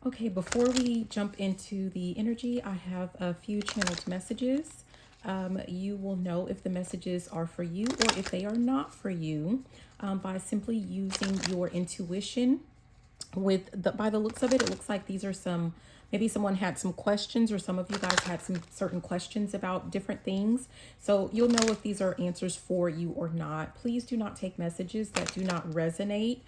Okay, before we jump into the energy, I have a few channeled messages. You will know if the messages are for you or if they are not for you by simply using your intuition. By the looks of it, it looks like these are some, maybe someone had some questions or some of you guys had some certain questions about different things. So you'll know if these are answers for you or not. Please do not take messages that do not resonate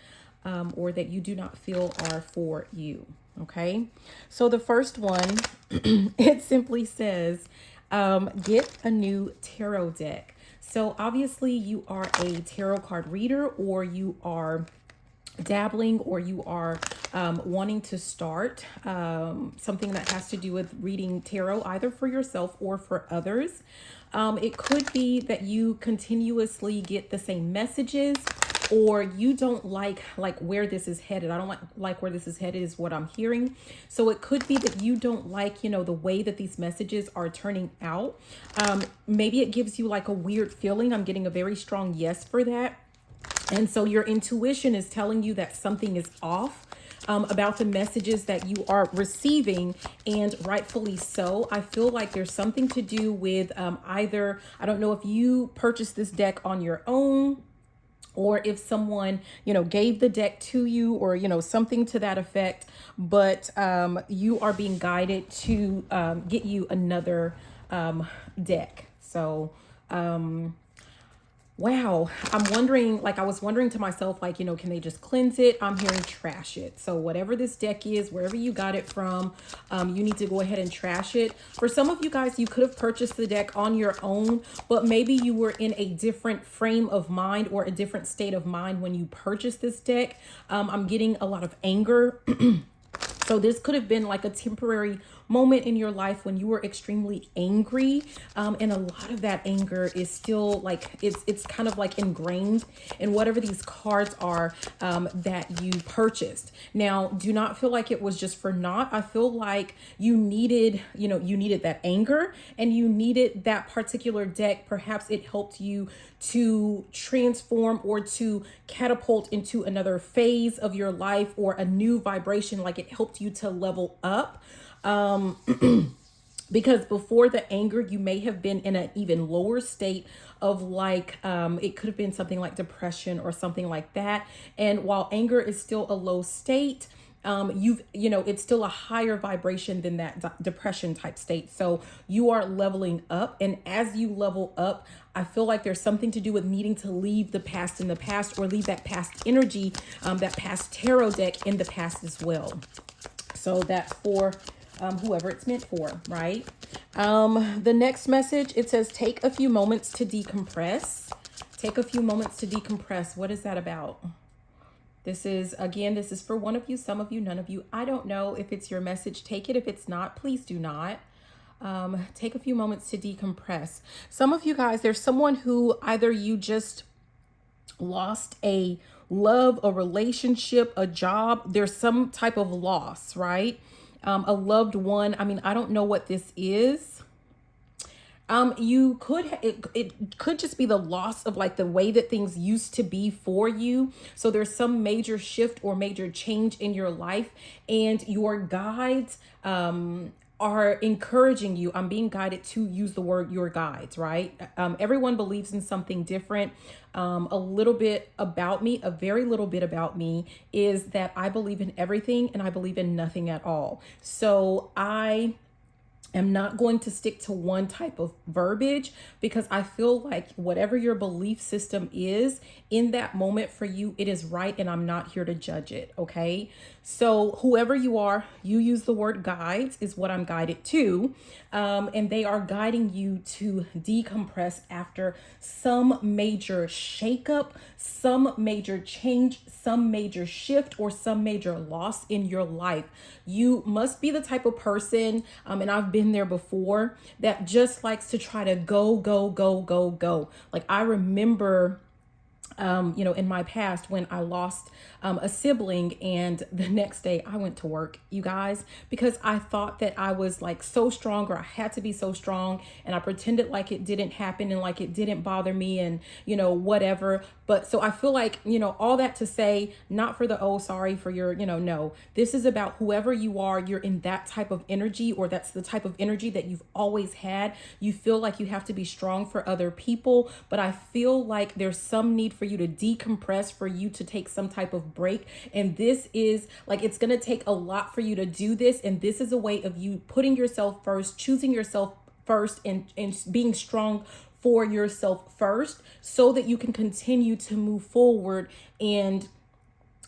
or that you do not feel are for you. Okay, so the first one, it simply says, get a new tarot deck. So obviously you are a tarot card reader, or you are dabbling, or you are wanting to start something that has to do with reading tarot, either for yourself or for others. It could be that you continuously get the same messages, or you don't like where this is headed. I don't like where this is headed is what I'm hearing. So it could be that you don't like, the way that these messages are turning out. Maybe it gives you like a weird feeling. I'm getting a very strong yes for that. And so your intuition is telling you that something is off about the messages that you are receiving, and rightfully so. I feel like there's something to do with either, I don't know if you purchased this deck on your own, or if someone, gave the deck to you, or, something to that effect, but you are being guided to get you another deck. So, wow. I'm wondering, I was wondering to myself, can they just cleanse it? I'm hearing trash it. So whatever this deck is, wherever you got it from, you need to go ahead and trash it. For some of you guys, you could have purchased the deck on your own, but maybe you were in a different frame of mind or a different state of mind when you purchased this deck. I'm getting a lot of anger. So this could have been like a temporary moment in your life when you were extremely angry. And a lot of that anger is still it's kind of like ingrained in whatever these cards are that you purchased. Now, do not feel like it was just for naught. I feel like you needed that anger, and you needed that particular deck. Perhaps it helped you to transform or to catapult into another phase of your life or a new vibration. Like it helped you to level up. Because before the anger, you may have been in an even lower state of it could have been something like depression or something like that. And while anger is still a low state, it's still a higher vibration than that depression type state. So you are leveling up. And as you level up, I feel like there's something to do with needing to leave the past in the past, or leave that past energy, that past tarot deck in the past as well. So that's for whoever it's meant for, right? The next message, it says, take a few moments to decompress. Take a few moments to decompress. What is that about? This is for one of you, some of you, none of you. I don't know if it's your message. Take it. If it's not, please do not. Take a few moments to decompress. Some of you guys, there's someone who either you just lost a love, a relationship, a job. There's some type of loss, right? A loved one. I mean, I don't know what this is. It could just be the loss of the way that things used to be for you. So there's some major shift or major change in your life, and your guides are encouraging you. I'm being guided to use the word your guides, right? Everyone believes in something different. A little bit about me, a very little bit about me, is that I believe in everything and I believe in nothing at all. So I am not going to stick to one type of verbiage, because I feel like whatever your belief system is in that moment for you, it is right, and I'm not here to judge it. Okay. So whoever you are, you use the word guides is what I'm guided to. And they are guiding you to decompress after some major shakeup, some major change, some major shift, or some major loss in your life. You must be the type of person, and I've been there before, that just likes to try to go. Like I remember in my past when I lost a sibling, and the next day I went to work, you guys, because I thought that I was like so strong, or I had to be so strong, and I pretended like it didn't happen and like it didn't bother me, and whatever. But so I feel like, all that to say, not for the, oh, sorry for your, no, this is about whoever you are, you're in that type of energy, or that's the type of energy that you've always had. You feel like you have to be strong for other people, but I feel like there's some need for you to decompress, for you to take some type of break. And this is like, it's going to take a lot for you to do this. And this is a way of you putting yourself first, choosing yourself first, and being strong for yourself first, so that you can continue to move forward. And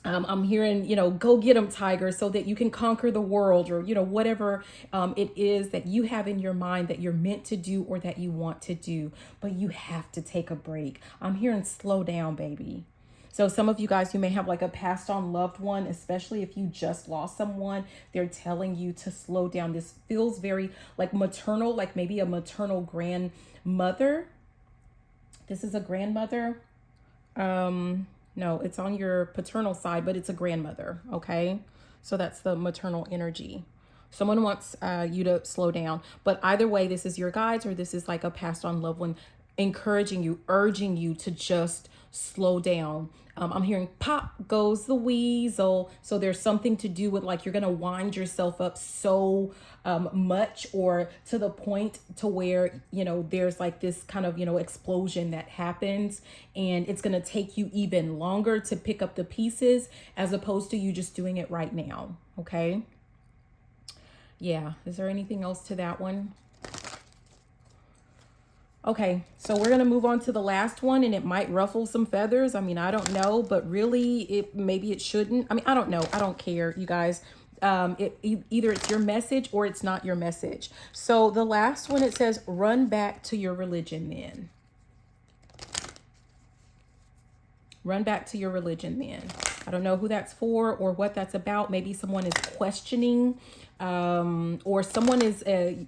I'm hearing, go get them, tiger, so that you can conquer the world, or, whatever it is that you have in your mind that you're meant to do or that you want to do. But you have to take a break. I'm hearing slow down, baby. So some of you guys, you may have like a passed on loved one, especially if you just lost someone. They're telling you to slow down. This feels very like maternal, like maybe a maternal grandmother. This is a grandmother. No, it's on your paternal side, but it's a grandmother. Okay. So that's the maternal energy. Someone wants you to slow down, but either way, this is your guides, or this is like a passed on loved one encouraging you, urging you to just slow down. I'm hearing pop goes the weasel. So there's something to do with like, you're going to wind yourself up so much, or to the point to where, there's like this kind of, explosion that happens, and it's going to take you even longer to pick up the pieces, as opposed to you just doing it right now. Okay. Yeah. Is there anything else to that one? Okay, so we're going to move on to the last one, and it might ruffle some feathers. I mean, I don't know, but really maybe it shouldn't. I mean, I don't know. I don't care, you guys. Either it's your message or it's not your message. So the last one, it says, run back to your religion then. Run back to your religion then. I don't know who that's for or what that's about. Maybe someone is questioning, or someone is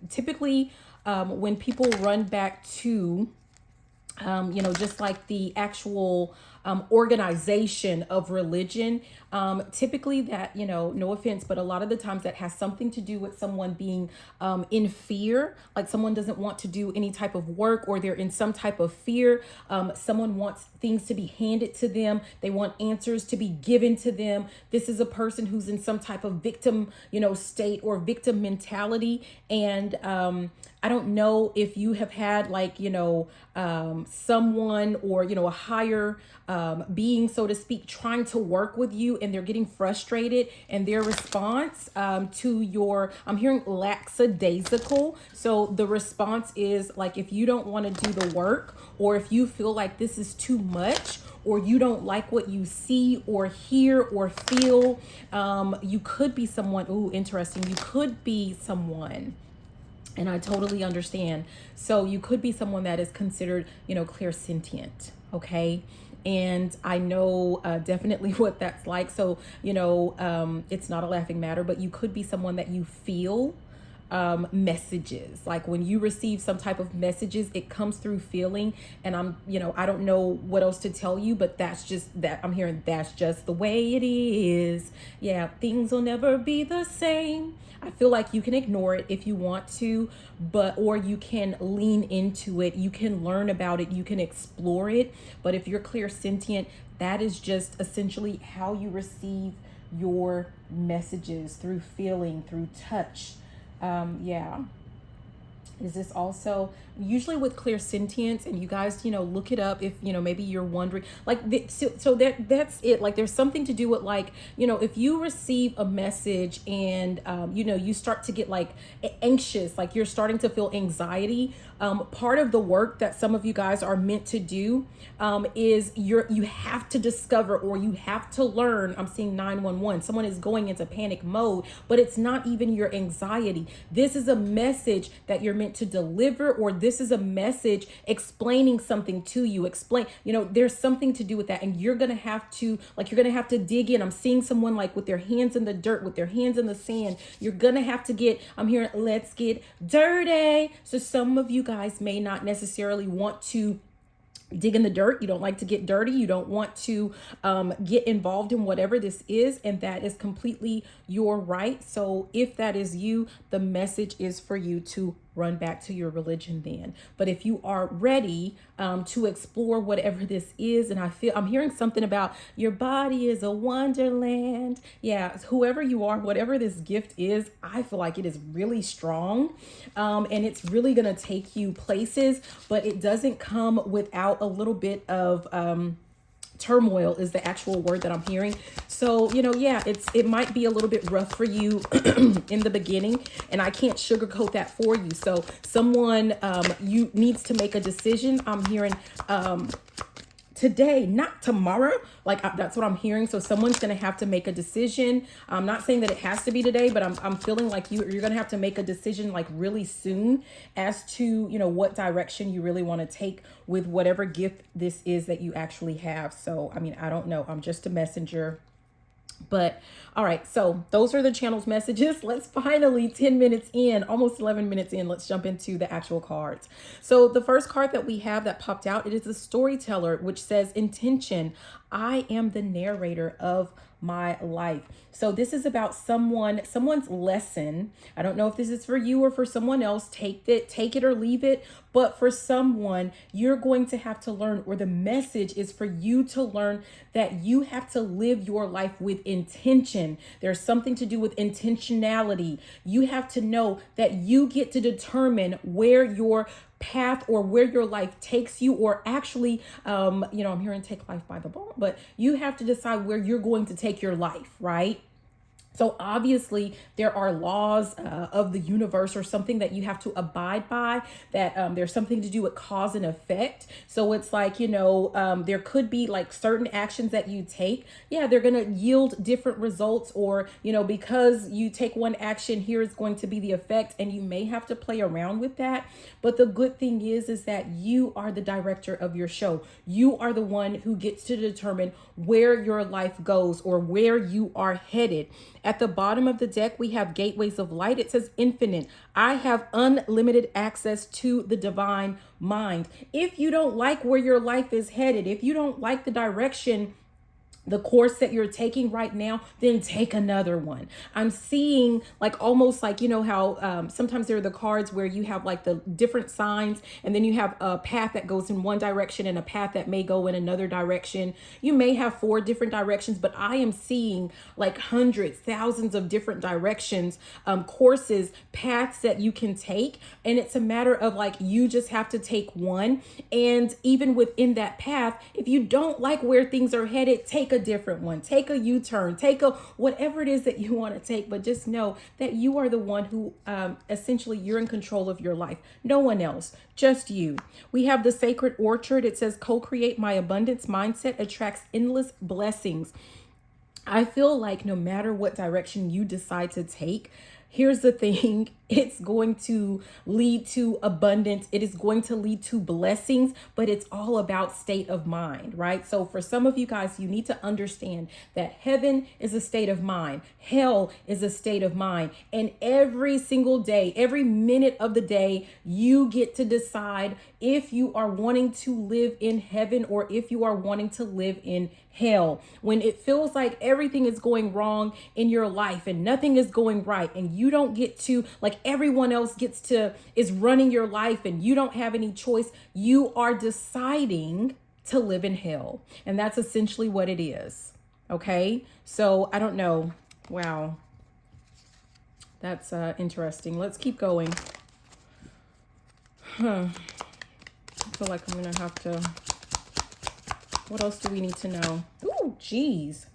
typically when people run back to, just like the actual organization of religion, typically that, no offense, but a lot of the times that has something to do with someone being in fear, like someone doesn't want to do any type of work, or they're in some type of fear. Someone wants things to be handed to them. They want answers to be given to them. This is a person who's in some type of victim, state or victim mentality. And I don't know if you have had like, someone or, a higher being, so to speak, trying to work with you, and they're getting frustrated, and their response to your, I'm hearing lackadaisical. So the response is like, if you don't want to do the work, or if you feel like this is too much, or you don't like what you see or hear or feel, you could be someone, ooh, interesting. You could be someone, and I totally understand. So you could be someone that is considered, clairsentient. Okay. And I know definitely what that's like. So, it's not a laughing matter, but you could be someone that you feel messages. Like when you receive some type of messages, it comes through feeling. And I don't know what else to tell you, but that's just that I'm hearing, that's just the way it is. Yeah, things will never be the same. I feel like you can ignore it if you want to, or you can lean into it. You can learn about it. You can explore it. But if you're clairsentient, that is just essentially how you receive your messages, through feeling, through touch. Yeah. Is this also usually with clairsentience? And you guys, look it up if, maybe you're wondering, like, so that's it. Like, there's something to do with like, if you receive a message and, you start to get like anxious, like you're starting to feel anxiety. Part of the work that some of you guys are meant to do, is you have to discover, or you have to learn. I'm seeing 911. Someone is going into panic mode, but it's not even your anxiety. This is a message that you're meant to deliver, or this is a message explaining something to you. There's something to do with that. And you're going to have to dig in. I'm seeing someone like with their hands in the dirt, with their hands in the sand. You're going to have to I'm hearing, let's get dirty. So some of you guys may not necessarily want to dig in the dirt. You don't like to get dirty. You don't want to get involved in whatever this is. And that is completely your right. So if that is you, the message is for you to run back to your religion then. But if you are ready to explore whatever this is, and I'm hearing something about your body is a wonderland. Yeah, whoever you are, whatever this gift is, I feel like it is really strong. And it's really going to take you places, but it doesn't come without a little bit of turmoil is the actual word that I'm hearing. So, yeah, it might be a little bit rough for you in the beginning, and I can't sugarcoat that for you. So someone you needs to make a decision. I'm hearing today, not tomorrow. Like that's what I'm hearing. So someone's going to have to make a decision. I'm not saying that it has to be today, but I'm feeling like you're going to have to make a decision like really soon as to, what direction you really want to take with whatever gift this is that you actually have. So, I mean, I don't know. I'm just a messenger. But all right, so those are the channel's messages. Let's finally, 10 minutes in, almost 11 minutes in, let's jump into the actual cards. So the first card that we have that popped out, it is the storyteller, which says intention. I am the narrator of my life. So this is about someone's lesson. I don't know if this is for you or for someone else. Take it or leave it. But for someone, you're going to have to learn, or the message is for you to learn that you have to live your life with intention. There's something to do with intentionality. You have to know that you get to determine where your path or where your life takes you, or actually, I'm hearing take life by the ball, but you have to decide where you're going to take your life, right? So obviously there are laws of the universe or something that you have to abide by, that there's something to do with cause and effect. So it's like, there could be like certain actions that you take. Yeah, they're going to yield different results, or, because you take one action, here is going to be the effect, and you may have to play around with that. But the good thing is that you are the director of your show. You are the one who gets to determine where your life goes or where you are headed. At the bottom of the deck, we have gateways of light. It says infinite. I have unlimited access to the divine mind. If you don't like where your life is headed, if you don't like the direction, the course that you're taking right now, then take another one. I'm seeing like almost like, how sometimes there are the cards where you have like the different signs, and then you have a path that goes in one direction and a path that may go in another direction. You may have 4 different directions, but I am seeing like hundreds, thousands of different directions, courses, paths that you can take. And it's a matter of like, you just have to take one. And even within that path, if you don't like where things are headed, take a different one, take a U-turn, take a whatever it is that you want to take. But just know that you are the one who essentially you're in control of your life. No one else, just you. We have the sacred orchard. It says co-create my abundance mindset attracts endless blessings. I feel like no matter what direction you decide to take, here's the thing, it's going to lead to abundance. It is going to lead to blessings, but it's all about state of mind, right? So for some of you guys, you need to understand that heaven is a state of mind. Hell is a state of mind. And every single day, every minute of the day, you get to decide if you are wanting to live in heaven or if you are wanting to live in hell. When it feels like everything is going wrong in your life and nothing is going right, and you don't get to, like everyone else is running your life and you don't have any choice, you are deciding to live in hell. And that's essentially what it is. Okay. So I don't know. Wow. That's interesting. Let's keep going. I feel like I'm going to have to, what else do we need to know? Ooh, geez.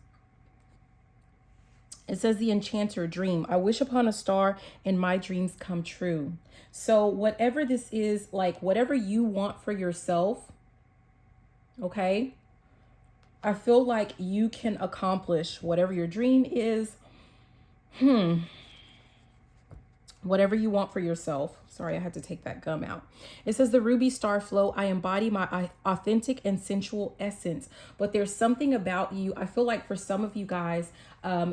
It says the enchanter dream. I wish upon a star and my dreams come true. So whatever this is, like whatever you want for yourself, okay, I feel like you can accomplish whatever your dream is. Whatever you want for yourself. Sorry, I had to take that gum out. It says the ruby star flow. I embody my authentic and sensual essence. But there's something about you. I feel like for some of you guys,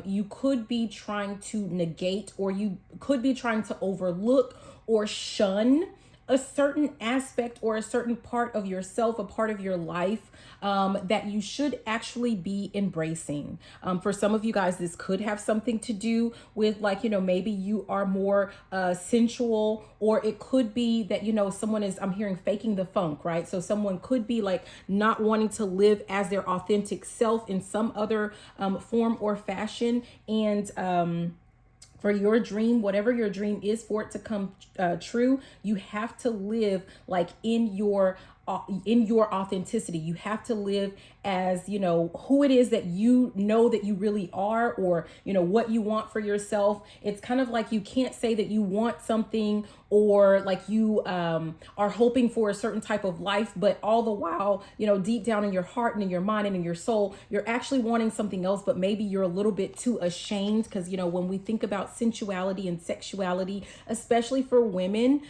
you could be trying to negate, or you could be trying to overlook or shun a certain aspect or a certain part of yourself, a part of your life that you should actually be embracing. For some of you guys, this could have something to do with, like, maybe you are more sensual, or it could be that, someone is, I'm hearing, faking the funk, right? So someone could be like not wanting to live as their authentic self in some other form or fashion. And for your dream, whatever your dream is, for it to come true, you have to live like in your authenticity. You have to live as, who it is that that you really are, or, what you want for yourself. It's kind of like you can't say that you want something, or like you are hoping for a certain type of life, but all the while, deep down in your heart and in your mind and in your soul, you're actually wanting something else, but maybe you're a little bit too ashamed. Because, when we think about sensuality and sexuality, especially for women,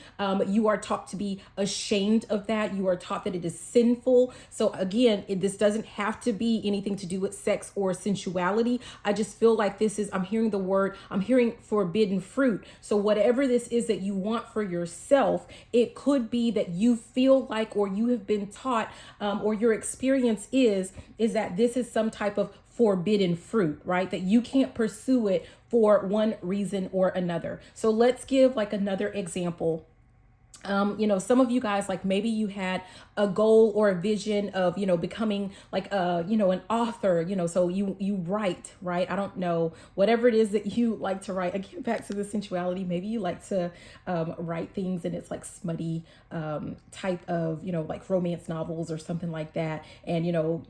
you are taught to be ashamed of that. You are taught that it is sinful. So again, this doesn't have to be anything to do with sex or sensuality. I just feel like I'm hearing forbidden fruit. So whatever this is that you want for yourself, it could be that you feel like, or you have been taught, or your experience is that this is some type of forbidden fruit, right? That you can't pursue it for one reason or another. So let's give like another example. Some of you guys, like maybe you had a goal or a vision of, becoming like, an author, so you write, right? I don't know, whatever it is that you like to write. Again, back to the sensuality, maybe you like to write things and it's like smutty type of, like romance novels or something like that. And,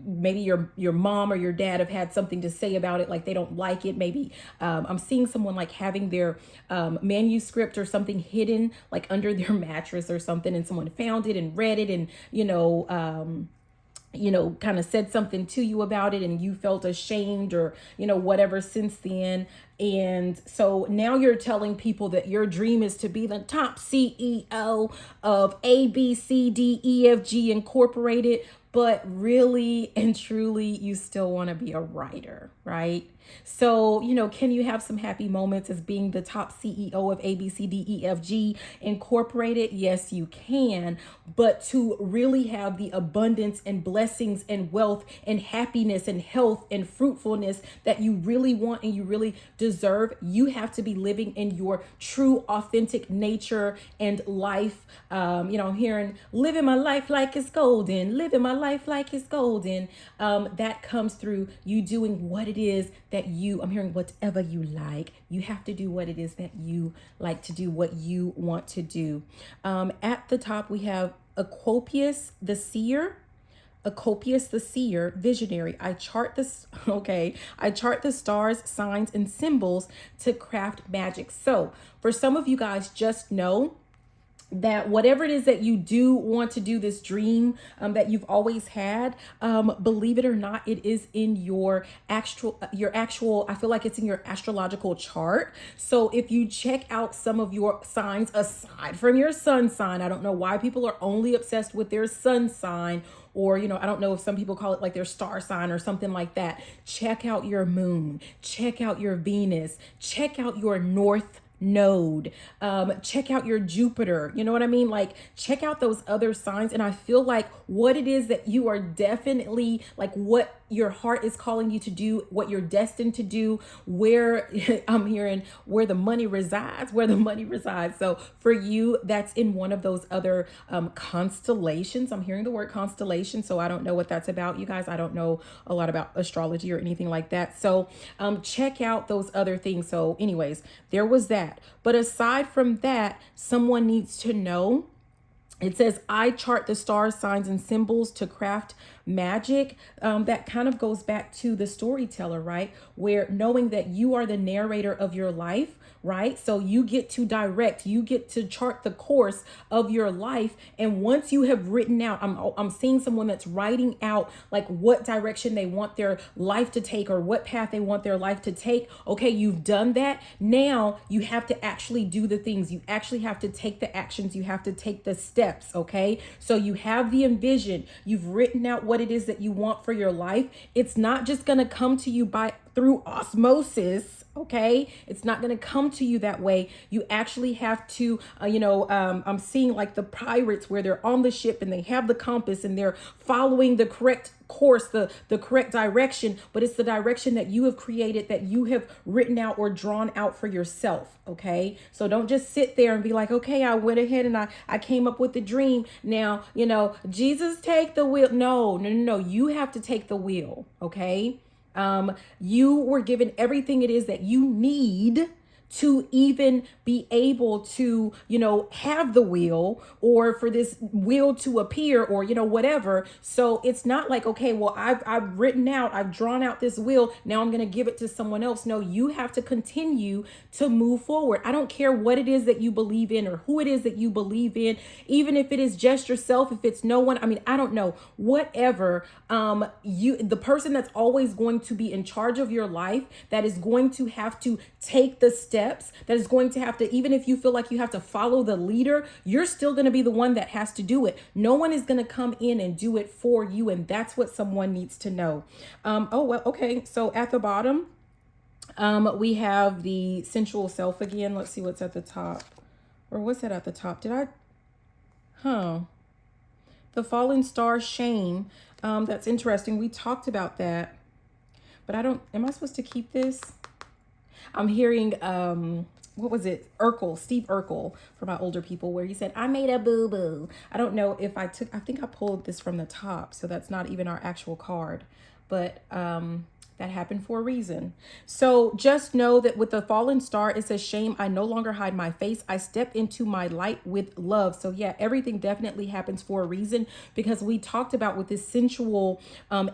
maybe your mom or your dad have had something to say about it, like they don't like it. Maybe I'm seeing someone like having their manuscript or something hidden like under their mattress or something, and someone found it and read it and kind of said something to you about it, and you felt ashamed or whatever since then. And so now you're telling people that your dream is to be the top CEO of ABCDEFG Incorporated, but really and truly you still want to be a writer, right? So, can you have some happy moments as being the top CEO of ABCDEFG Incorporated? Yes, you can. But to really have the abundance and blessings and wealth and happiness and health and fruitfulness that you really want and you really deserve, you have to be living in your true, authentic nature and life. I'm hearing living my life like it's golden, living my life like it's golden. That comes through you doing what it is that I'm hearing whatever you like. You have to do what it is that you like to do, what you want to do. At the top, we have Aquopius the Seer. Acopius the Seer, visionary. I chart the stars, signs, and symbols to craft magic. So for some of you guys, just know that whatever it is that you do want to do, this dream that you've always had, believe it or not, it is in your actual, I feel like it's in your astrological chart. So if you check out some of your signs aside from your sun sign, I don't know why people are only obsessed with their sun sign, or, I don't know if some people call it like their star sign or something like that. Check out your moon, check out your Venus, check out your north node, check out your Jupiter, you know what I mean? Like, check out those other signs. And I feel like what it is that you are definitely, like, what your heart is calling you to do, what you're destined to do, where I'm hearing where the money resides. So for you, that's in one of those other constellations. I'm hearing the word constellation, so I don't know what that's about, you guys. I don't know a lot about astrology or anything like that. So check out those other things. So anyways, there was that. But aside from that, someone needs to know. It says, I chart the stars, signs, and symbols to craft magic. That kind of goes back to the storyteller, right? Where knowing that you are the narrator of your life, right? So you get to direct, you get to chart the course of your life. And once you have written out, I'm seeing someone that's writing out like what direction they want their life to take, or what path they want their life to take. Okay, you've done that. Now you have to actually do the things. You actually have to take the actions. You have to take the steps. Okay, so you have the envision. You've written out what it is that you want for your life. It's not just going to come to you through osmosis. Okay, it's not going to come to you that way. You actually have to, I'm seeing like the pirates where they're on the ship and they have the compass and they're following the correct course, the correct direction, but it's the direction that you have created, that you have written out or drawn out for yourself. Okay, so don't just sit there and be like, okay, I went ahead and I came up with the dream. Now, Jesus, take the wheel. No. You have to take the wheel. Okay. You were given everything it is that you need to even be able to, have the will, or for this will to appear, or, whatever. So it's not like, okay, well, I've written out, I've drawn out this will. Now I'm going to give it to someone else. No, you have to continue to move forward. I don't care what it is that you believe in or who it is that you believe in, even if it is just yourself, if it's no one, I don't know, whatever. The person that's always going to be in charge of your life, that is going to have to take the steps, that is going to have to, even if you feel like you have to follow the leader, you're still going to be the one that has to do it. No one is going to come in and do it for you. And that's what someone needs to know. Okay. So at the bottom, we have the sensual self again. Let's see what's at the top. Or what's that at the top? The fallen star shame. That's interesting. We talked about that, but am I supposed to keep this? I'm hearing, what was it? Steve Urkel, for my older people, where he said, I made a boo-boo. I don't know if I think I pulled this from the top, so that's not even our actual card, but, that happened for a reason. So just know that with the fallen star, it says, shame, I no longer hide my face. I step into my light with love. So yeah, everything definitely happens for a reason, because we talked about with this sensual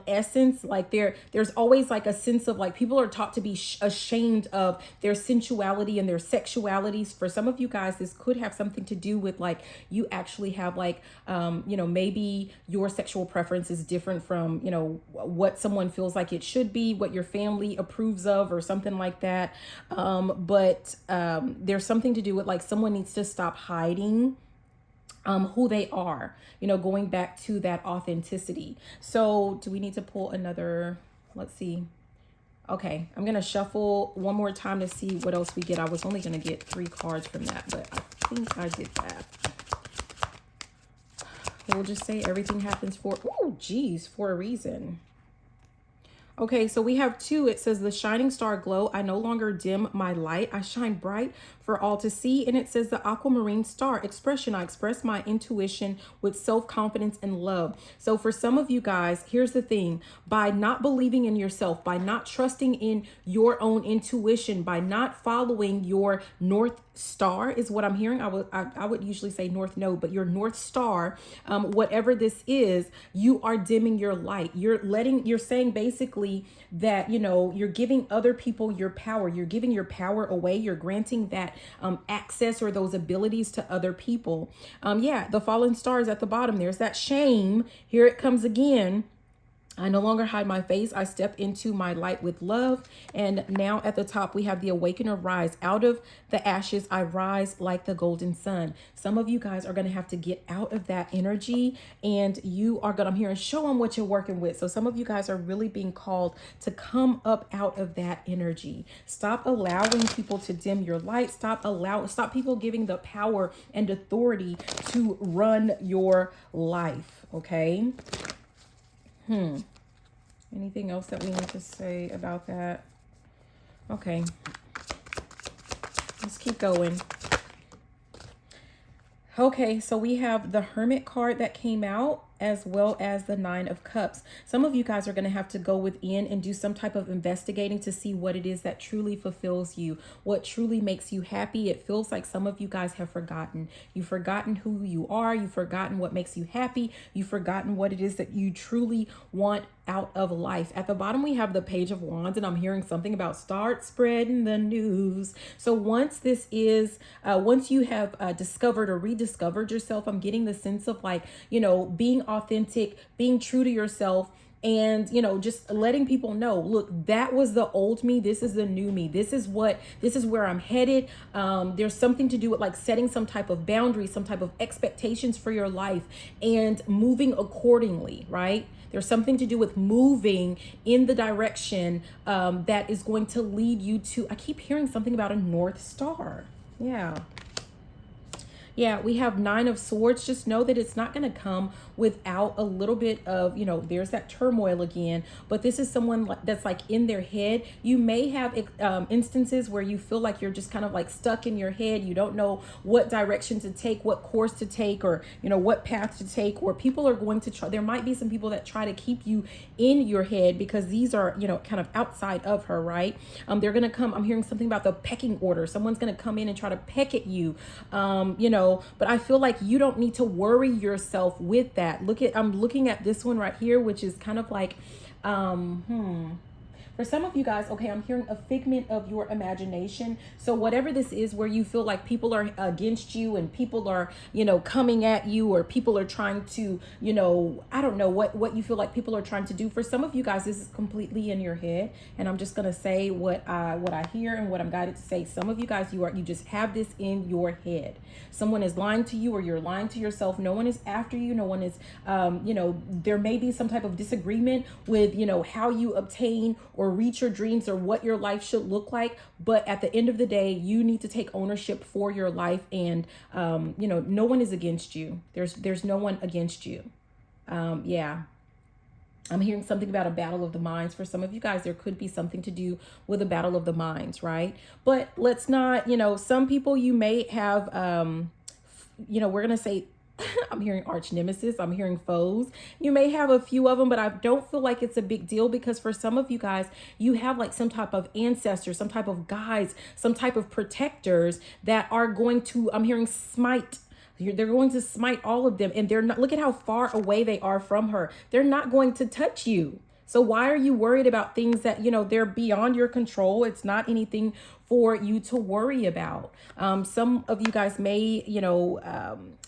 essence, like there's always like a sense of like, people are taught to be ashamed of their sensuality and their sexualities. For some of you guys, this could have something to do with like, you actually have like, maybe your sexual preference is different from, what someone feels like it should be, what your family approves of, or something like that. But there's something to do with like, someone needs to stop hiding who they are, going back to that authenticity. So do we need to pull another? Let's see. Okay, I'm going to shuffle one more time to see what else we get. I was only going to get 3 cards from that, but I think I did that. We'll just say everything happens for a reason. Okay, so we have 2. It says the shining star glow. I no longer dim my light. I shine bright for all to see. And it says the aquamarine star expression. I express my intuition with self-confidence and love. So for some of you guys, here's the thing. By not believing in yourself, by not trusting in your own intuition, by not following your North Star is what I'm hearing. I would usually say North Node, but your North Star, whatever this is, you are dimming your light. You're saying basically that, you're giving other people your power. You're giving your power away. You're granting that access or those abilities to other people. The fallen stars at the bottom. There's that shame. Here it comes again. I no longer hide my face. I step into my light with love. And now at the top, we have the awakener rise. Out of the ashes, I rise like the golden sun. Some of you guys are going to have to get out of that energy, and you are going to, I'm hearing, show them what you're working with. So some of you guys are really being called to come up out of that energy. Stop allowing people to dim your light. Stop people giving the power and authority to run your life. Okay. Anything else that we need to say about that? Okay. Let's keep going. Okay, so we have the Hermit card that came out, as well as the 9 of Cups. Some of you guys are going to have to go within and do some type of investigating to see what it is that truly fulfills you, what truly makes you happy. It feels like some of you guys have forgotten. You've forgotten who you are. You've forgotten what makes you happy. You've forgotten what it is that you truly want out of life. At the bottom, we have the Page of Wands, and I'm hearing something about start spreading the news. So once you have discovered or rediscovered yourself, I'm getting the sense of like, being authentic, being true to yourself, and, you know, just letting people know, look, that was the old me. This is the new me. This is where I'm headed. There's something to do with like setting some type of boundary, some type of expectations for your life and moving accordingly, right? There's something to do with moving in the direction that is going to lead you to, I keep hearing something about a North Star. Yeah. Yeah, we have 9 of Swords. Just know that it's not going to come without a little bit of, you know, there's that turmoil again. But this is someone that's like in their head. You may have instances where you feel like you're just kind of like stuck in your head. You don't know what direction to take, what course to take, or, you know, what path to take. Or people are going to try. There might be some people that try to keep you in your head because these are, you know, kind of outside of her, right? They're going to come. I'm hearing something about the pecking order. Someone's going to come in and try to peck at you, you know. But I feel like you don't need to worry yourself with that. I'm looking at this one right here, which is kind of like, for some of you guys, okay, I'm hearing a figment of your imagination. So whatever this is, where you feel like people are against you and people are, you know, coming at you, or people are trying to, you know, I don't know what you feel like people are trying to do. For some of you guys, this is completely in your head. And I'm just going to say what I hear and what I'm guided to say. Some of you guys, you just have this in your head. Someone is lying to you, or you're lying to yourself. No one is after you. No one is, you know, there may be some type of disagreement with, you know, how you obtain or reach your dreams or what your life should look like. But at the end of the day, you need to take ownership for your life. And, you know, no one is against you. There's no one against you. Yeah. I'm hearing something about a battle of the minds. For some of you guys, there could be something to do with a battle of the minds, right? But let's not, you know, some people you may have, you know, we're going to say, I'm hearing arch nemesis. I'm hearing foes. You may have a few of them, but I don't feel like it's a big deal, because for some of you guys, you have like some type of ancestors, some type of guides, some type of protectors that are going to, I'm hearing smite. They're going to smite all of them. And they're not, look at how far away they are from her. They're not going to touch you. So why are you worried about things that, you know, they're beyond your control? It's not anything for you to worry about. Some of you guys may, you know,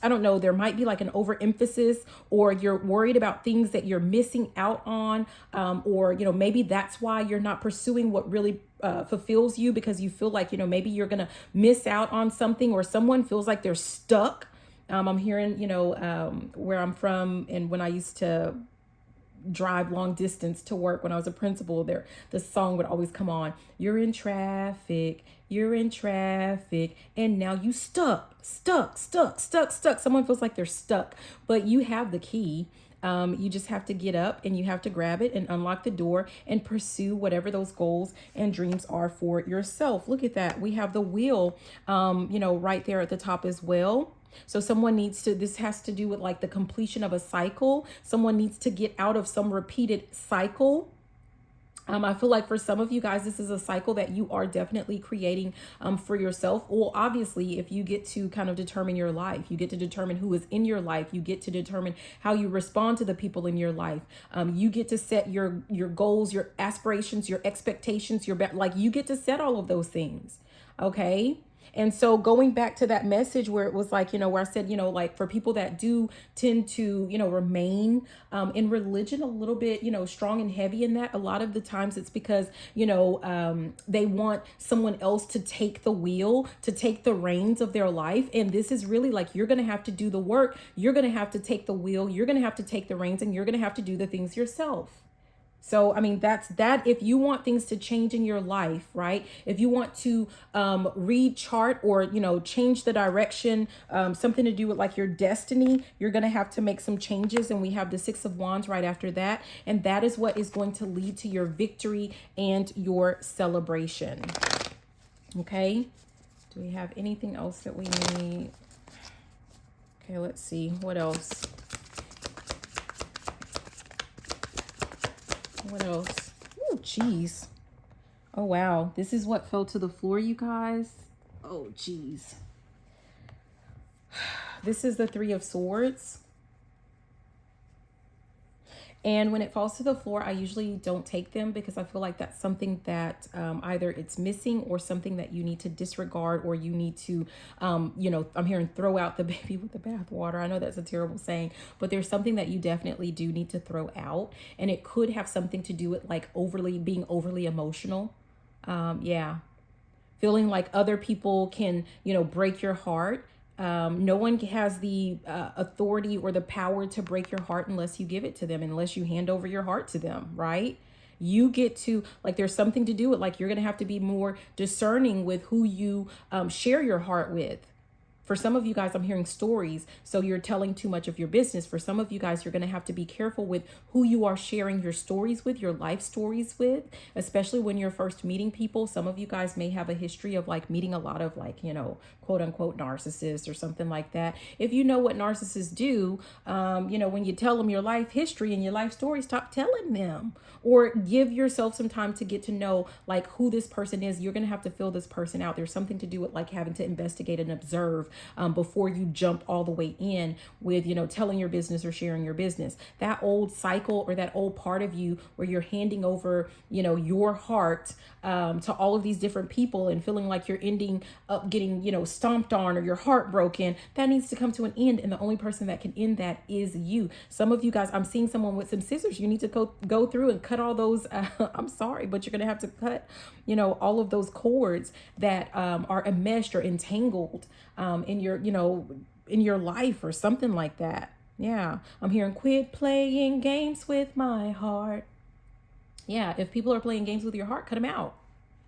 I don't know, there might be like an overemphasis, or you're worried about things that you're missing out on. Or, you know, maybe that's why you're not pursuing what really fulfills you, because you feel like, you know, maybe you're going to miss out on something, or someone feels like they're stuck. I'm hearing, you know, where I'm from, and when I used to drive long distance to work when I was a principal, the song would always come on. You're in traffic, and now you stuck. Someone feels like they're stuck, but you have the key. You just have to get up and you have to grab it and unlock the door and pursue whatever those goals and dreams are for yourself. Look at that. We have the wheel, you know, right there at the top as well. So someone needs to, this has to do with like the completion of a cycle. Someone needs to get out of some repeated cycle. I feel like for some of you guys, this is a cycle that you are definitely creating for yourself. Well, obviously, if you get to kind of determine your life, you get to determine who is in your life. You get to determine how you respond to the people in your life. You get to set your goals, your aspirations, your expectations, like you get to set all of those things. Okay. And so going back to that message where it was like, you know, where I said, you know, like for people that do tend to, you know, remain in religion a little bit, you know, strong and heavy in that, a lot of the times it's because, you know, they want someone else to take the wheel, to take the reins of their life. And this is really like, you're going to have to do the work. You're going to have to take the wheel. You're going to have to take the reins, and you're going to have to do the things yourself. So, I mean, that's that. If you want things to change in your life, right? If you want to rechart or, you know, change the direction, something to do with like your destiny, you're going to have to make some changes. And we have the 6 of Wands right after that. And that is what is going to lead to your victory and your celebration. Okay. Do we have anything else that we need? Okay, let's see. What else? What else? Oh, geez. Oh, wow. This is what fell to the floor, you guys. Oh, geez. This is the 3 of Swords. And when it falls to the floor, I usually don't take them because I feel like that's something that either it's missing or something that you need to disregard, or you need to, I'm hearing throw out the baby with the bathwater. I know that's a terrible saying, but there's something that you definitely do need to throw out. And it could have something to do with like being overly emotional. Yeah. Feeling like other people can, break your heart. No one has the authority or the power to break your heart unless you give it to them, unless you hand over your heart to them, right? You get to, like, there's something to do with, like, you're going to have to be more discerning with who you share your heart with. For some of you guys, I'm hearing stories, so you're telling too much of your business. For some of you guys, you're going to have to be careful with who you are sharing your stories with, your life stories with, especially when you're first meeting people. Some of you guys may have a history of like meeting a lot of like, quote unquote narcissists or something like that. If you know what narcissists do, when you tell them your life history and your life story, stop telling them, or give yourself some time to get to know like who this person is. You're going to have to fill this person out. There's something to do with like having to investigate and observe before you jump all the way in with, telling your business or sharing your business. That old cycle or that old part of you where you're handing over, your heart to all of these different people and feeling like you're ending up getting, stomped on or your heart broken, that needs to come to an end. And the only person that can end that is you. Some of you guys, I'm seeing someone with some scissors. You need to go through and cut all those. I'm sorry, but you're going to have to cut, all of those cords that are enmeshed or entangled in your life or something like that. Yeah. I'm hearing quit playing games with my heart. Yeah. If people are playing games with your heart, cut them out.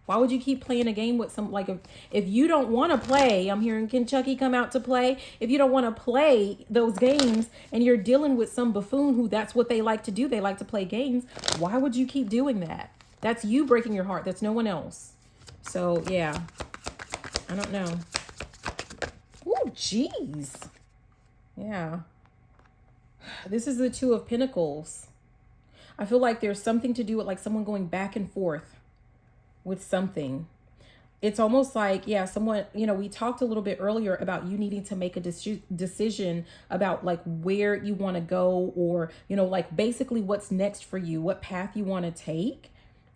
Why would you keep playing a game with some, like, if you don't want to play, I'm hearing Kentucky come out to play. If you don't want to play those games and you're dealing with some buffoon who that's what they like to do, they like to play games, why would you keep doing that? That's you breaking your heart. That's no one else. So, yeah, I don't know. Oh, jeez. Yeah. This is the Two of Pentacles. I feel like there's something to do with like someone going back and forth with something. It's almost like, yeah, someone, we talked a little bit earlier about you needing to make a decision about like where you want to go, or, like basically what's next for you, what path you want to take.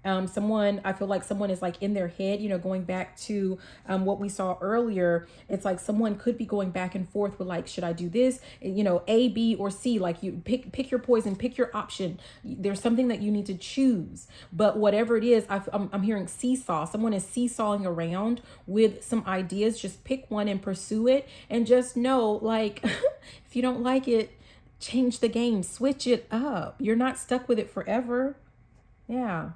I feel like someone is like in their head, going back to what we saw earlier. It's like someone could be going back and forth with like, should I do this? A, B, or C, like you pick your poison, pick your option. There's something that you need to choose, but whatever it is, I'm hearing seesaw. Someone is seesawing around with some ideas. Just pick one and pursue it, and just know, like, if you don't like it, change the game, switch it up. You're not stuck with it forever. Yeah.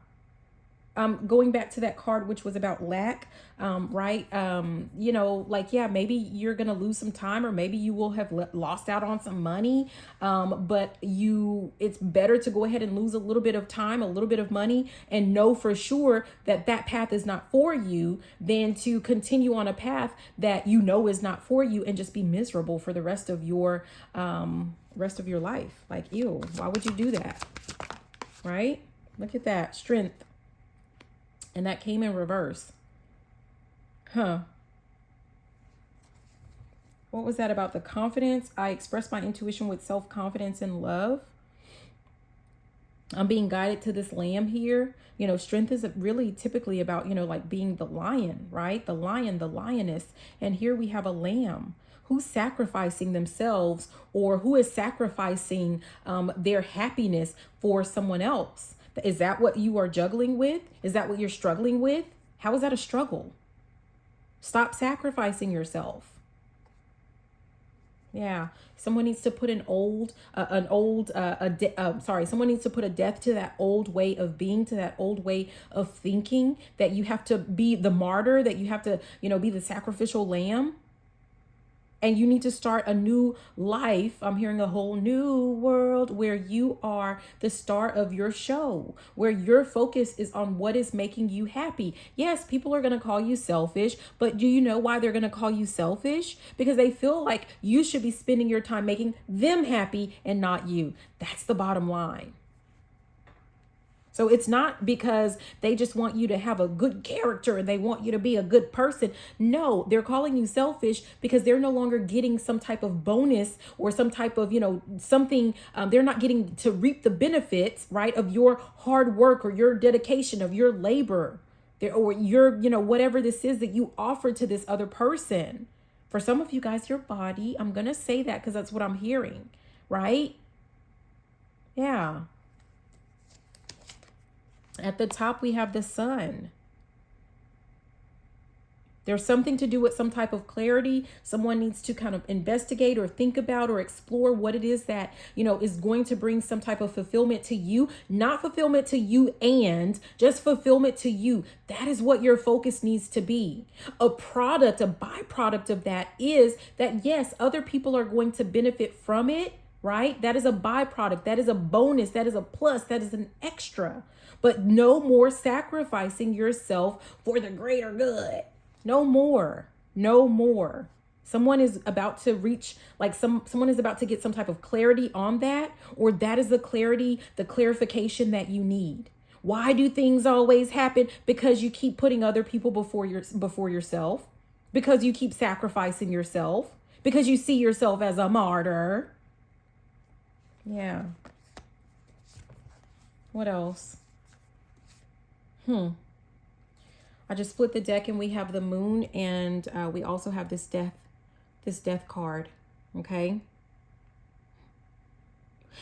Going back to that card, which was about lack, right? Like, yeah, maybe you're going to lose some time, or maybe you will have lost out on some money. But it's better to go ahead and lose a little bit of time, a little bit of money, and know for sure that that path is not for you, than to continue on a path that is not for you and just be miserable for the rest of your life. Like, ew, why would you do that? Right? Look at that strength. And that came in reverse. Huh. What was that about? The confidence. I express my intuition with self-confidence and love. I'm being guided to this lamb here. Strength is really typically about, like being the lion, right? The lion, the lioness. And here we have a lamb who's sacrificing themselves, or who is sacrificing their happiness for someone else. Is that what you are juggling with? Is that what you're struggling with? How is that a struggle? Stop sacrificing yourself. Yeah. Someone needs to put someone needs to put a death to that old way of being, to that old way of thinking, that you have to be the martyr, that you have to, be the sacrificial lamb. And you need to start a new life. I'm hearing a whole new world where you are the star of your show, where your focus is on what is making you happy. Yes, people are going to call you selfish, but do you know why they're going to call you selfish? Because they feel like you should be spending your time making them happy and not you. That's the bottom line. So it's not because they just want you to have a good character and they want you to be a good person. No, they're calling you selfish because they're no longer getting some type of bonus or some type of, something. They're not getting to reap the benefits, right, of your hard work or your dedication, of your labor, or your, whatever this is that you offer to this other person. For some of you guys, your body, I'm going to say that because that's what I'm hearing, right? Yeah. At the top, we have the sun. There's something to do with some type of clarity. Someone needs to kind of investigate or think about or explore what it is that, is going to bring some type of fulfillment to you. Not fulfillment to you and just fulfillment to you. That is what your focus needs to be. A byproduct of that is that, yes, other people are going to benefit from it, right? That is a byproduct. That is a bonus. That is a plus. That is an extra. But no more sacrificing yourself for the greater good. No more. No more. Someone is about to reach, like someone is about to get some type of clarity on that, or that is the clarification that you need. Why do things always happen? Because you keep putting other people before yourself, because you keep sacrificing yourself, because you see yourself as a martyr. Yeah. What else? I just split the deck and we have the moon, and we also have this death card. Okay.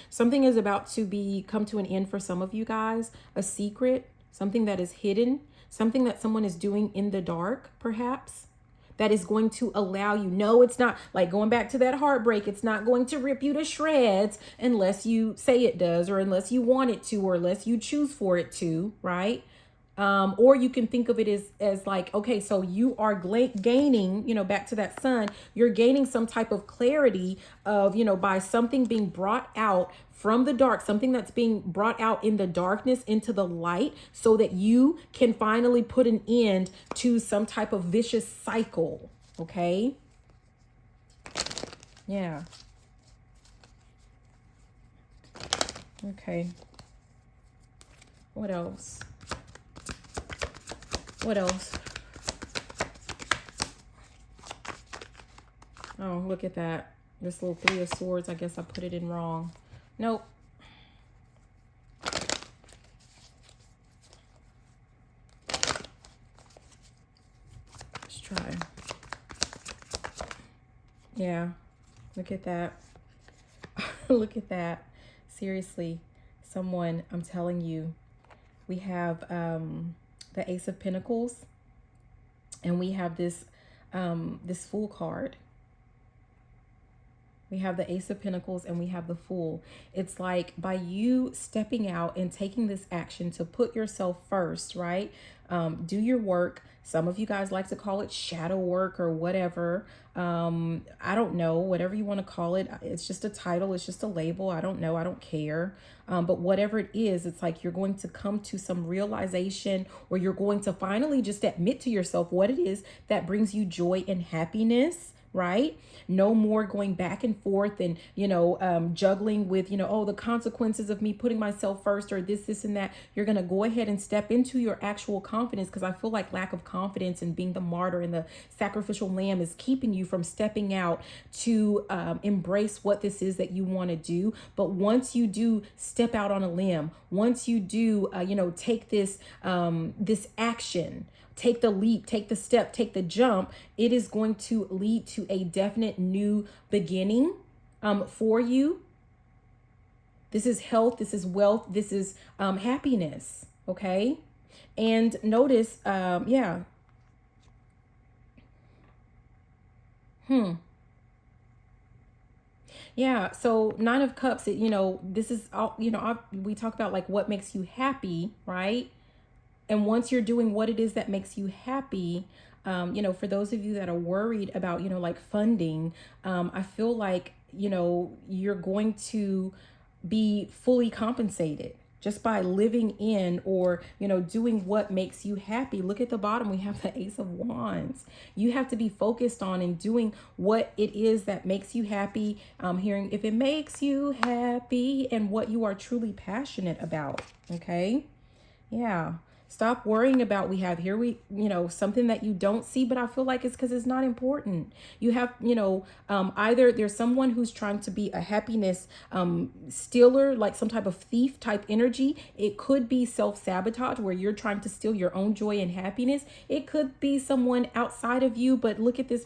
Something is about to come to an end for some of you guys. A secret, something that is hidden, something that someone is doing in the dark, perhaps, that is going to allow you. No, it's not like going back to that heartbreak. It's not going to rip you to shreds unless you say it does, or unless you want it to, or unless you choose for it to, right? Or you can think of it as like, okay, so you are gaining, back to that sun, you're gaining some type of clarity of, by something being brought out from the dark, something that's being brought out in the darkness into the light, so that you can finally put an end to some type of vicious cycle. Okay. Yeah. Okay. What else? What else? Oh, look at that. This little 3 of Swords. I guess I put it in wrong. Nope. Let's try. Yeah. Look at that. Look at that. Seriously. Someone, I'm telling you, we have the Ace of Pentacles, and we have this Fool card. We have the Ace of Pentacles and we have the Fool. It's like, by you stepping out and taking this action to put yourself first, right? Do your work. Some of you guys like to call it shadow work or whatever. I don't know, whatever you want to call it. It's just a title. It's just a label. I don't know. I don't care. But whatever it is, it's like you're going to come to some realization, or you're going to finally just admit to yourself what it is that brings you joy and happiness. Right? No more going back and forth and, juggling with, oh, the consequences of me putting myself first, or this and that. You're going to go ahead and step into your actual confidence, because I feel like lack of confidence and being the martyr and the sacrificial lamb is keeping you from stepping out to embrace what this is that you want to do. But once you do step out on a limb, once you do, take this action, take the leap, take the step, take the jump, it is going to lead to a definite new beginning for you. This is health, this is wealth, this is happiness, okay? And notice, yeah. Yeah, so 9 of Cups, this is all, we talk about like what makes you happy, right? And once you're doing what it is that makes you happy, for those of you that are worried about, like funding, I feel like, you're going to be fully compensated just by living in, or, doing what makes you happy. Look at the bottom. We have the Ace of Wands. You have to be focused on and doing what it is that makes you happy. Hearing if it makes you happy and what you are truly passionate about. Okay. Yeah. Stop worrying about something that you don't see, but I feel like it's because it's not important. You have, either there's someone who's trying to be a happiness stealer, like some type of thief type energy. It could be self-sabotage where you're trying to steal your own joy and happiness. It could be someone outside of you, but look at this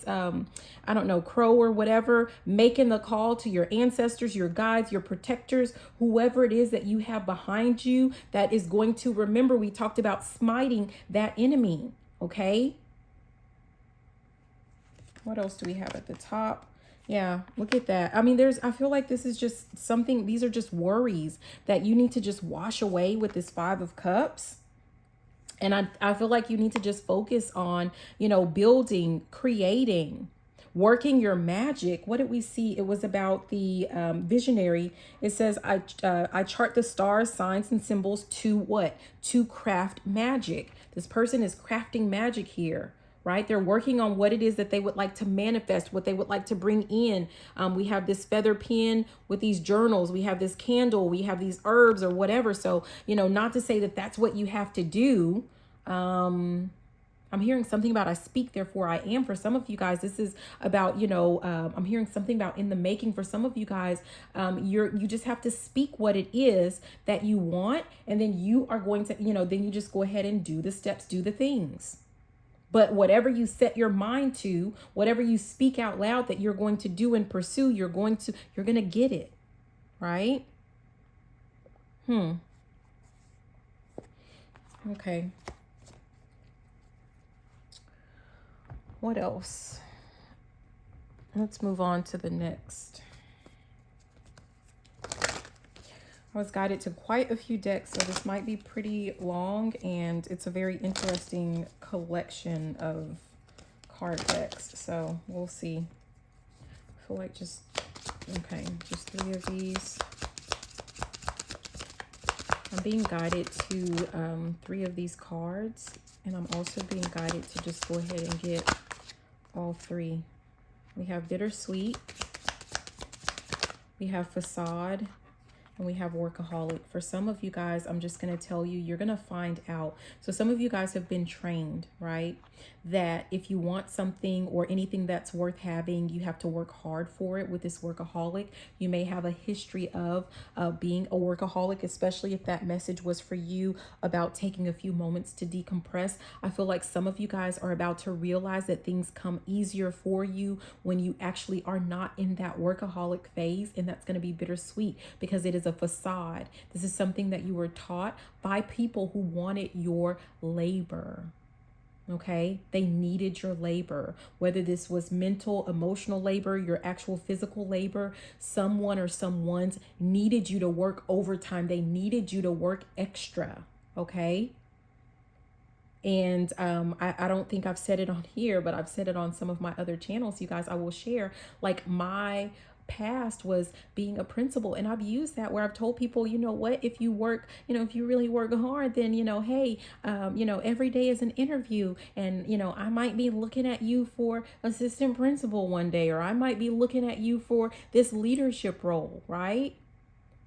I don't know, crow or whatever, making the call to your ancestors, your guides, your protectors, whoever it is that you have behind you that is going to remember. We talked about smiting that enemy. Okay. What else do we have at the top? Yeah, look at that. I mean, I feel like this is just something, these are just worries that you need to just wash away with this Five of Cups. And I feel like you need to just focus on, building, creating, working your magic. What did we see? It was about the visionary. It says, I chart the stars, signs, and symbols to what? To craft magic. This person is crafting magic here, right? They're working on what it is that they would like to manifest, what they would like to bring in. We have this feather pen with these journals. We have this candle. We have these herbs or whatever. So, not to say that that's what you have to do. I'm hearing something about I speak, therefore I am. For some of you guys, this is about, I'm hearing something about in the making. For some of you guys, you just have to speak what it is that you want. And then you are going to, then you just go ahead and do the steps, do the things. But whatever you set your mind to, whatever you speak out loud that you're going to do and pursue, you're going to get it. Right? Okay. What else? Let's move on to the next. I was guided to quite a few decks, so this might be pretty long, and it's a very interesting collection of card decks. So we'll see. I feel like just 3 of these. I'm being guided to 3 of these cards, and I'm also being guided to just go ahead and get all 3. We have bittersweet, we have facade, and we have workaholic. For some of you guys, I'm just going to tell you, you're going to find out. So some of you guys have been trained, right? That if you want something or anything that's worth having, you have to work hard for it. With this workaholic, you may have a history of being a workaholic, especially if that message was for you about taking a few moments to decompress. I feel like some of you guys are about to realize that things come easier for you when you actually are not in that workaholic phase, and that's going to be bittersweet because it is a facade. This is something that you were taught by people who wanted your labor. Okay, they needed your labor, whether this was mental, emotional labor, your actual physical labor. Someone or someone's needed you to work overtime. They needed you to work extra. Okay. And I don't think I've said it on here, but I've said it on some of my other channels. You guys, I will share, like, my past was being a principal, and I've used that where I've told people, you know what, if you work, if you really work hard, then hey, every day is an interview, and I might be looking at you for assistant principal one day, or I might be looking at you for this leadership role, right?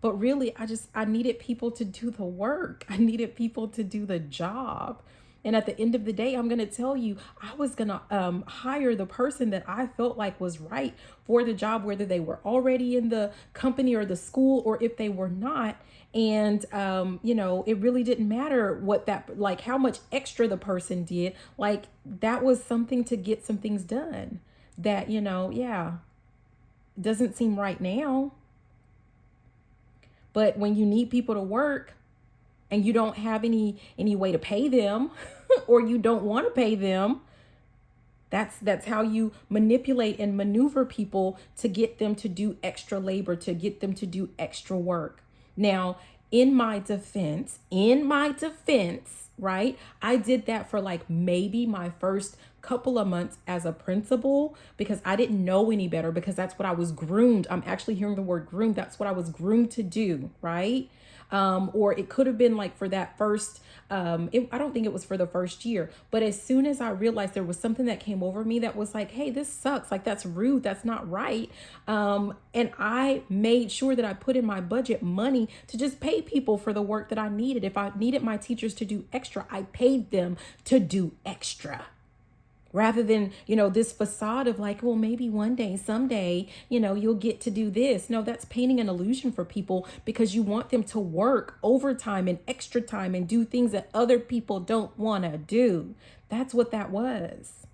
But really, I needed people to do the work. I needed people to do the job. And at the end of the day, I'm going to tell you, I was going to hire the person that I felt like was right for the job, whether they were already in the company or the school, or if they were not. And, it really didn't matter how much extra the person did. Like, that was something to get some things done that, doesn't seem right now. But when you need people to work, and you don't have any way to pay them, or you don't want to pay them, that's how you manipulate and maneuver people to get them to do extra labor, to get them to do extra work. Now, in my defense, right, I did that for like maybe my first couple of months as a principal, because I didn't know any better, because that's what I was groomed. I'm actually hearing the word groomed. That's what I was groomed to do, right? Or it could have been like for that first, I don't think it was for the first year, but as soon as I realized there was something that came over me that was like, hey, this sucks. Like, that's rude. That's not right. And I made sure that I put in my budget money to just pay people for the work that I needed. If I needed my teachers to do extra, I paid them to do extra. Rather than, this facade of like, well, maybe one day, someday, you'll get to do this. No, that's painting an illusion for people because you want them to work overtime and extra time and do things that other people don't want to do. That's what that was.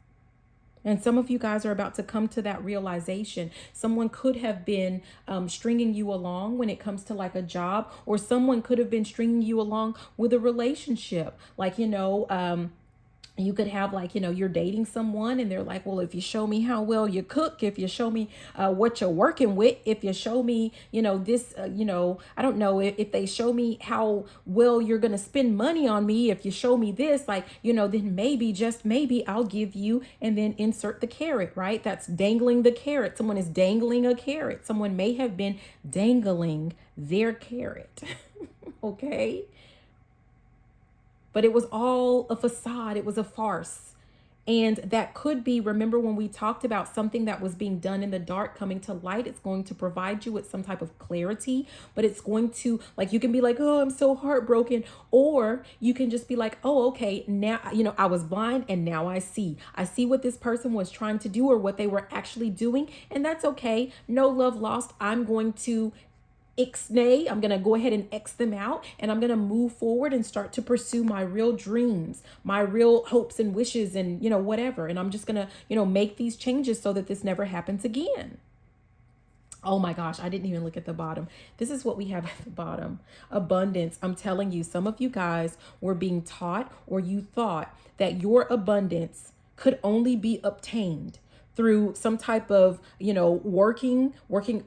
And some of you guys are about to come to that realization. Someone could have been stringing you along when it comes to like a job, or someone could have been stringing you along with a relationship. Like, you could have like, you're dating someone and they're like, well, if you show me how well you cook, if you show me what you're working with, if you show me, this, I don't know if they show me how well you're going to spend money on me, if you show me this, like, then maybe, just maybe I'll give you, and then insert the carrot, right? That's dangling the carrot. Someone is dangling a carrot. Someone may have been dangling their carrot. Okay. But it was all a facade. It was a farce. And that could be, remember when we talked about something that was being done in the dark coming to light, it's going to provide you with some type of clarity, but it's going to, like, you can be like, oh, I'm so heartbroken. Or you can just be like, oh, okay, now, I was blind and now I see. I see what this person was trying to do or what they were actually doing. And that's okay. No love lost. I'm going to ixnay. I'm going to go ahead and X them out, and I'm going to move forward and start to pursue my real dreams, my real hopes and wishes and, whatever. And I'm just going to, make these changes so that this never happens again. Oh my gosh, I didn't even look at the bottom. This is what we have at the bottom. Abundance. I'm telling you, some of you guys were being taught, or you thought that your abundance could only be obtained through some type of, working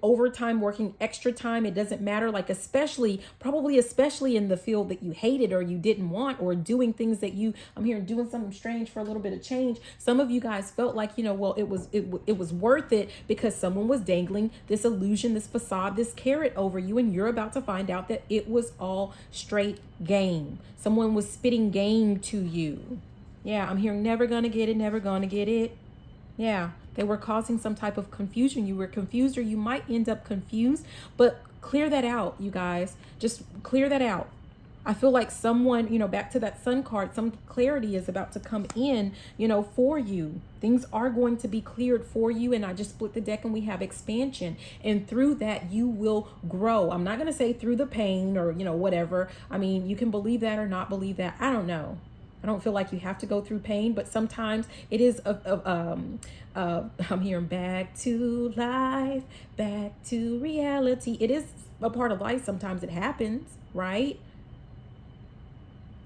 overtime, working extra time. It doesn't matter. Like, especially in the field that you hated or you didn't want, or doing things that I'm here doing something strange for a little bit of change. Some of you guys felt like, well, it was worth it because someone was dangling this illusion, this facade, this carrot over you. And you're about to find out that it was all straight game. Someone was spitting game to you. Yeah, I'm hearing never gonna get it, never gonna get it. Yeah, they were causing some type of confusion. You were confused, or you might end up confused, but clear that out, you guys. Just clear that out. I feel like someone, back to that sun card, some clarity is about to come in, for you. Things are going to be cleared for you. And I just split the deck and we have expansion. And through that, you will grow. I'm not going to say through the pain or, whatever. I mean, you can believe that or not believe that. I don't know. I don't feel like you have to go through pain, but sometimes it is I'm hearing back to life, back to reality. It is a part of life. Sometimes it happens, right?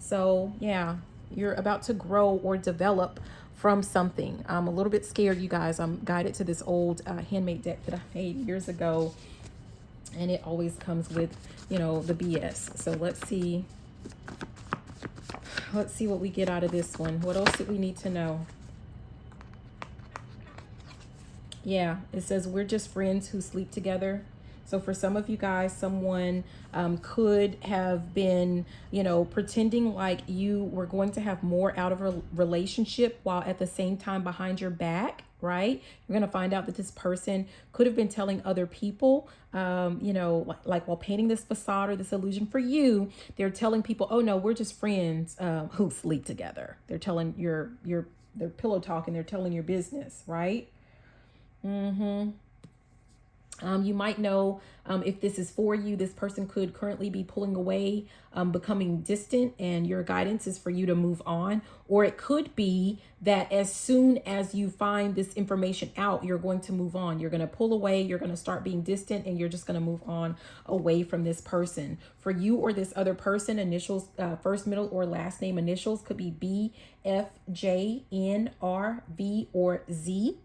So yeah, you're about to grow or develop from something. I'm a little bit scared, you guys. I'm guided to this old handmade deck that I made years ago, and it always comes with, the BS. So let's see. Let's see what we get out of this one. What else did we need to know? Yeah, it says we're just friends who sleep together. So for some of you guys, someone could have been, pretending like you were going to have more out of a relationship while at the same time behind your back, right? You're going to find out that this person could have been telling other people, like while painting this facade or this illusion for you, they're telling people, oh no, we're just friends who sleep together. They're telling their pillow talk, and they're telling your business, right? You might know if this is for you, this person could currently be pulling away, becoming distant, and your guidance is for you to move on. Or it could be that as soon as you find this information out, you're going to move on. You're going to pull away, you're going to start being distant, and you're just going to move on away from this person. For you or this other person, initials, first, middle, or last name initials could be B, F, J, N, R, V, or Z.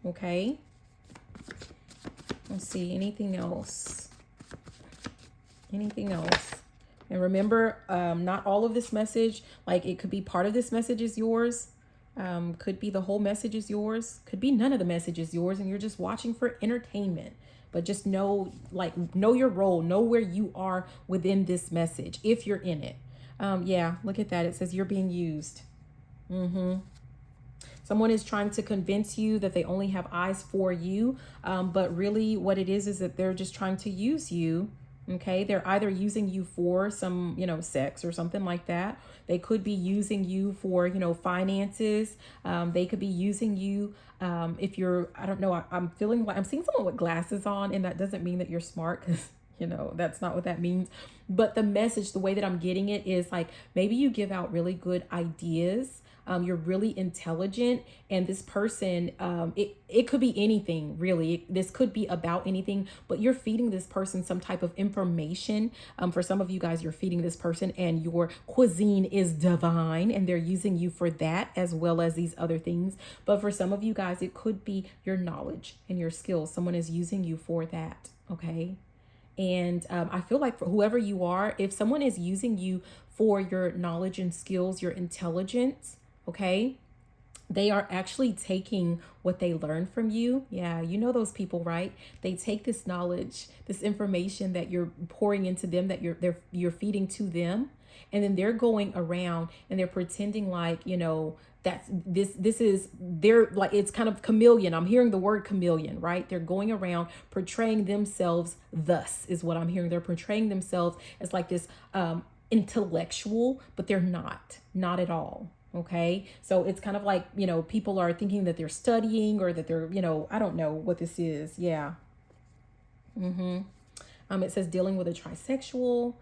Okay. Let's see, anything else? Anything else? And remember, not all of this message, like it could be part of this message is yours. Could be the whole message is yours. Could be none of the message is yours, and you're just watching for entertainment. But just know, like, know your role, know where you are within this message, if you're in it. Yeah, look at that. It says you're being used. Someone is trying to convince you that they only have eyes for you. But really what it is that they're just trying to use you. Okay, they're either using you for some, sex or something like that. They could be using you for, finances. They could be using you if you're, I don't know, I'm feeling like I'm seeing someone with glasses on, and that doesn't mean that you're smart, because that's not what that means. But the message, the way that I'm getting it is like, maybe you give out really good ideas. You're really intelligent, and this person, it could be anything, really. This could be about anything, but you're feeding this person some type of information. For some of you guys, you're feeding this person, and your cuisine is divine, and they're using you for that as well as these other things. But for some of you guys, it could be your knowledge and your skills. Someone is using you for that, okay? And I feel like for whoever you are, if someone is using you for your knowledge and skills, your intelligence, okay, they are actually taking what they learned from you. Yeah, you know those people, right? They take this knowledge, this information that you're pouring into them, that you're feeding to them, and then they're going around and they're pretending like, that's this is, they're like, it's kind of chameleon. I'm hearing the word chameleon, right? They're going around portraying themselves thus, is what I'm hearing. They're portraying themselves as like this intellectual, but they're not at all. Okay, so it's kind of like, people are thinking that they're studying, or that they're, I don't know what this is. Yeah. It says dealing with a trisexual.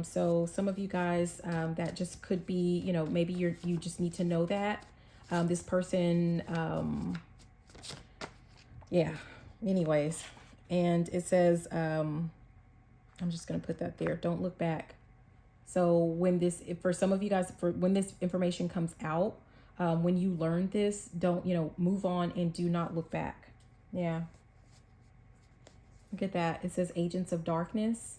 So some of you guys, that just could be, maybe you just need to know that this person, yeah, anyways. And it says, I'm just going to put that there. Don't look back. So when for some of you guys, when this information comes out, when you learn this, don't, move on and do not look back. Yeah. Look at that. It says agents of darkness.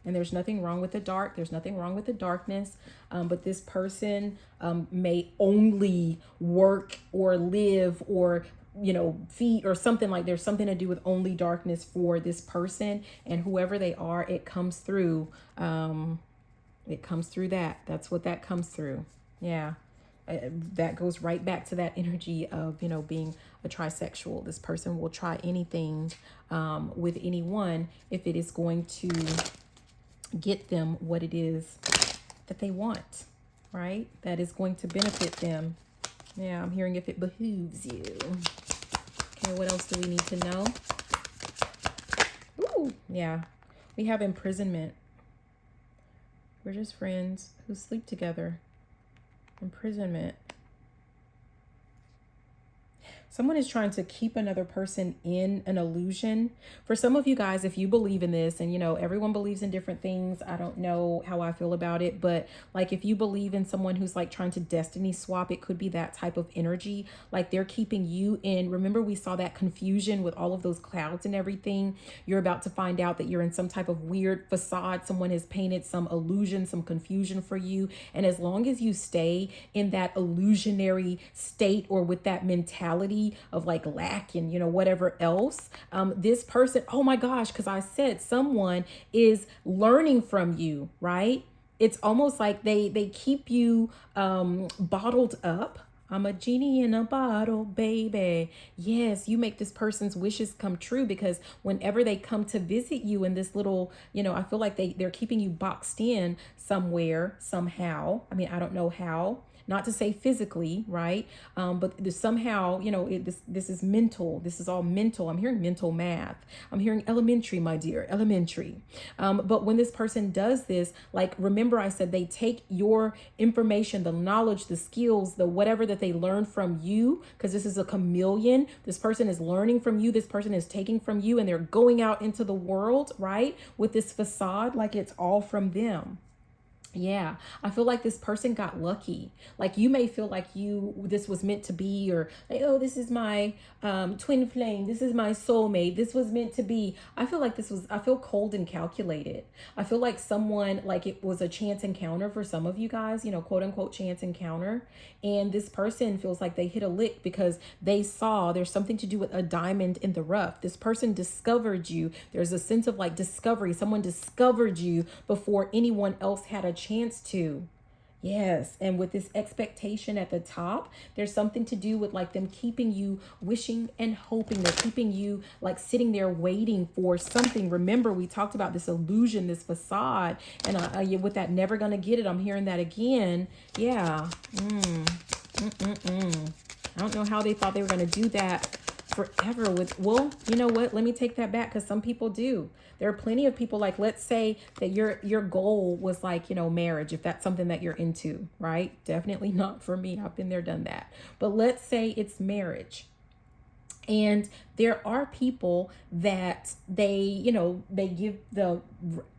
And there's nothing wrong with the dark. There's nothing wrong with the darkness. But this person may only work or live or feet or something, like there's something to do with only darkness for this person, and whoever they are, it comes through. That's what that comes through. Yeah. That goes right back to that energy of, being a trisexual. This person will try anything with anyone if it is going to get them what it is that they want, right? That is going to benefit them. Yeah, I'm hearing if it behooves you. Okay, what else do we need to know? Ooh, yeah. We have imprisonment. We're just friends who sleep together. Imprisonment. Someone is trying to keep another person in an illusion. For some of you guys, if you believe in this, and everyone believes in different things, I don't know how I feel about it, but like if you believe in someone who's like trying to destiny swap, it could be that type of energy. Like they're keeping you in. Remember, we saw that confusion with all of those clouds and everything. You're about to find out that you're in some type of weird facade. Someone has painted some illusion, some confusion for you. And as long as you stay in that illusionary state, or with that mentality of like lack and whatever else, this person, oh my gosh, because I said someone is learning from you, right? It's almost like they keep you bottled up. I'm a genie in a bottle, baby. Yes, you make this person's wishes come true, because whenever they come to visit you in this little, I feel like they're keeping you boxed in somewhere, somehow. I mean, I don't know how. Not to say physically, right? But somehow, this is mental. This is all mental. I'm hearing mental math. I'm hearing elementary, my dear, elementary. But when this person does this, like, remember I said they take your information, the knowledge, the skills, the whatever that they learn from you, because this is a chameleon. This person is learning from you. This person is taking from you, and they're going out into the world, right? With this facade, like it's all from them. Yeah, I feel like this person got lucky. Like you may feel like this was meant to be, or like, oh, this is my twin flame. This is my soulmate. This was meant to be. I feel like I feel cold and calculated. I feel like someone, like it was a chance encounter for some of you guys, quote unquote chance encounter. And this person feels like they hit a lick because they saw there's something to do with a diamond in the rough. This person discovered you. There's a sense of like discovery. Someone discovered you before anyone else had a chance to. Yes. And with this expectation at the top, there's something to do with like them keeping you wishing and hoping. They're keeping you like sitting there waiting for something. Remember, we talked about this illusion, this facade. And with that never gonna get it, I'm hearing that again. Yeah. I don't know how they thought they were gonna do that forever with, well, you know what, let me take that back, because some people do. There are plenty of people, like, let's say that your goal was like, marriage, if that's something that you're into, right? Definitely not for me. I've been there, done that. But let's say it's marriage. And there are people that they give the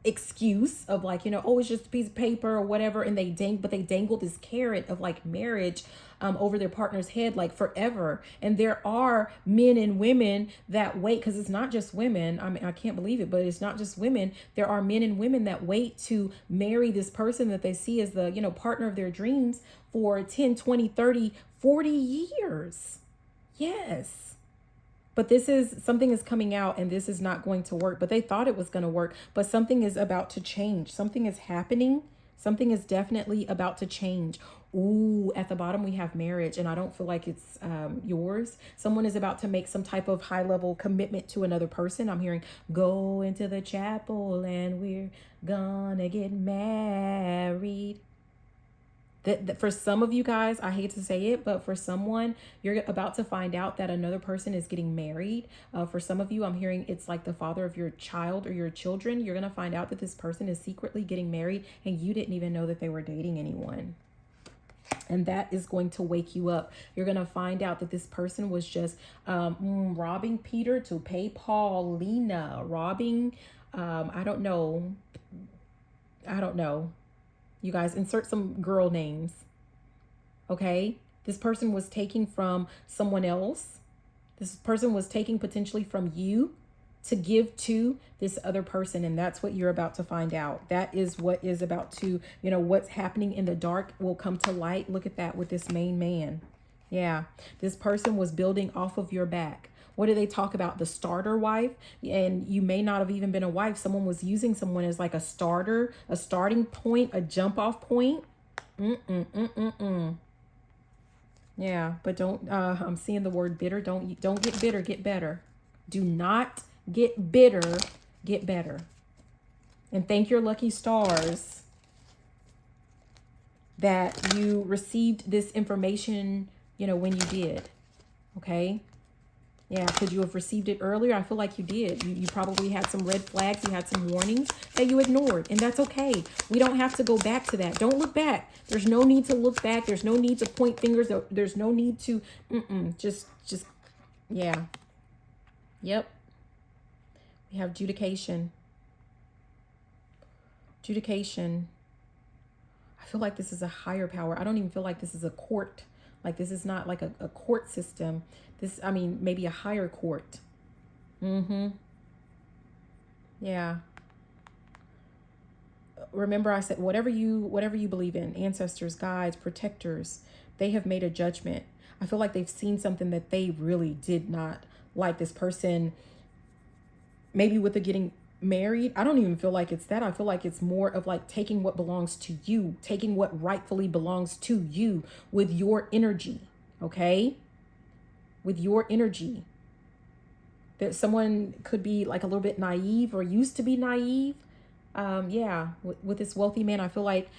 excuse of like, oh, it's just a piece of paper or whatever. And they dangle this carrot of like marriage over their partner's head, like forever. And there are men and women that wait, because it's not just women. I mean, I can't believe it, but it's not just women. There are men and women that wait to marry this person that they see as the, partner of their dreams for 10, 20, 30, 40 years. Yes. But something is coming out, and this is not going to work. But they thought it was going to work, but something is about to change. Something is happening. Something is definitely about to change. Ooh, at the bottom we have marriage, and I don't feel like it's yours. Someone is about to make some type of high level commitment to another person. I'm hearing go into the chapel and we're gonna get married. That for some of you guys, I hate to say it, but for someone, you're about to find out that another person is getting married. For some of you, I'm hearing it's like the father of your child or your children. You're going to find out that this person is secretly getting married and you didn't even know that they were dating anyone. And that is going to wake you up. You're going to find out that this person was just robbing Peter to pay Paulina. Robbing, I don't know. You guys, insert some girl names. Okay? This person was taking from someone else. This person was taking potentially from you to give to this other person. And that's what you're about to find out. That is what is about to, what's happening in the dark will come to light. Look at that with this main man. Yeah. This person was building off of your back. What do they talk about? The starter wife. And you may not have even been a wife. Someone was using someone as like a starter, a starting point, a jump off point. Yeah, but don't, I'm seeing the word bitter. Don't get bitter, get better. Do not get bitter, get better. And thank your lucky stars that you received this information, when you did. Okay. Yeah, could you have received it earlier? I feel like you did. You probably had some red flags. You had some warnings that you ignored. And that's okay. We don't have to go back to that. Don't look back. There's no need to look back. There's no need to point fingers. There's no need to, just, yeah. Yep. We have adjudication. Adjudication. I feel like this is a higher power. I don't even feel like this is a court. Like this is not like a court system. Maybe a higher court. Yeah. Remember I said, whatever you believe in, ancestors, guides, protectors, they have made a judgment. I feel like they've seen something that they really did not like. This person, maybe with the getting married, I don't even feel like it's that. I feel like it's more of like taking what belongs to you, taking what rightfully belongs to you with your energy. Okay. With your energy. That someone could be like a little bit naive or used to be naive. Yeah, with this wealthy man, I feel like,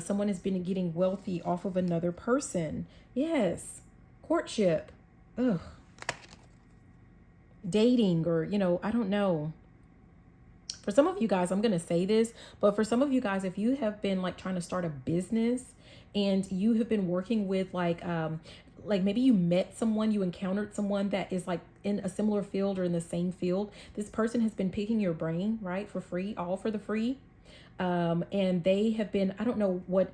someone has been getting wealthy off of another person. Yes. Courtship. Ugh. Dating or, I don't know. For some of you guys, I'm going to say this, but for some of you guys, if you have been like trying to start a business and you have been working with like maybe you met someone, you encountered someone that is like in a similar field or in the same field. This person has been picking your brain, right? For free, all for the free. And they have been, I don't know what,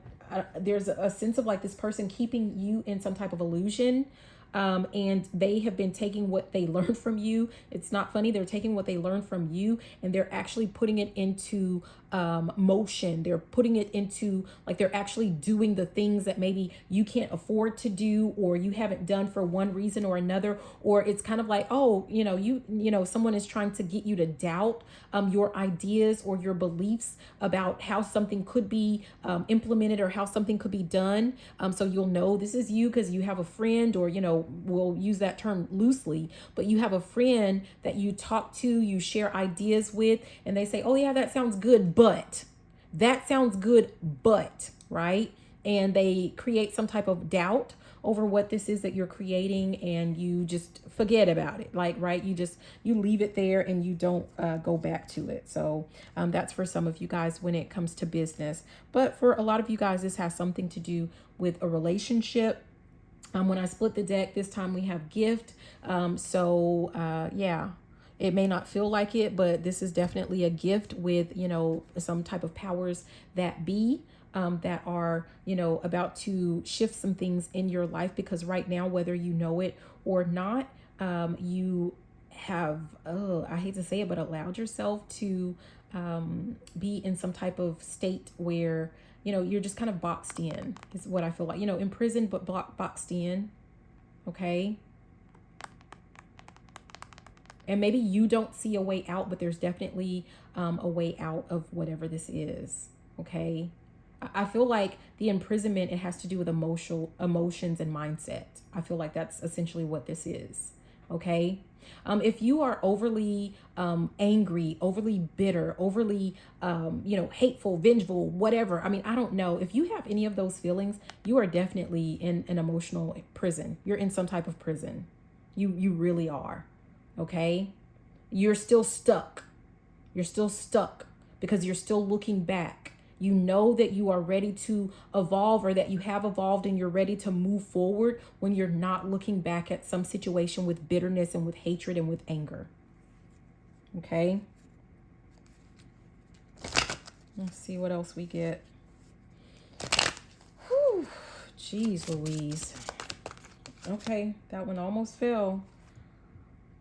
there's a sense of like this person keeping you in some type of illusion. And they have been taking what they learned from you. It's not funny. They're taking what they learned from you and they're actually putting it into motion. They're putting it into, like, they're actually doing the things that maybe you can't afford to do, or you haven't done for one reason or another. Or it's kind of like, oh, someone is trying to get you to doubt your ideas or your beliefs about how something could be implemented or how something could be done. So you'll know this is you because you have a friend, or, we'll use that term loosely, but you have a friend that you talk to, you share ideas with, and they say, oh yeah, that sounds good, but that sounds good, but, right? And they create some type of doubt over what this is that you're creating, and you just forget about it. Like, right, you leave it there and you don't go back to it. So that's for some of you guys when it comes to business. But for a lot of you guys, this has something to do with a relationship. When I split the deck this time, we have gift. Yeah, it may not feel like it, but this is definitely a gift with, some type of powers that be. That are, about to shift some things in your life, because right now, whether you know it or not, you have, I hate to say it, but allowed yourself to be in some type of state where, you're just kind of boxed in, is what I feel like, imprisoned, but boxed in. Okay. And maybe you don't see a way out, but there's definitely a way out of whatever this is. Okay. I feel like the imprisonment, it has to do with emotions and mindset. I feel like that's essentially what this is. Okay. If you are overly angry, overly bitter, overly, hateful, vengeful, whatever. I mean, I don't know. If you have any of those feelings, you are definitely in an emotional prison. You're in some type of prison. You really are. Okay. You're still stuck. You're still stuck because you're still looking back. You know that you are ready to evolve, or that you have evolved and you're ready to move forward, when you're not looking back at some situation with bitterness and with hatred and with anger. Okay. Let's see what else we get. Whew. Jeez Louise. Okay, that one almost fell.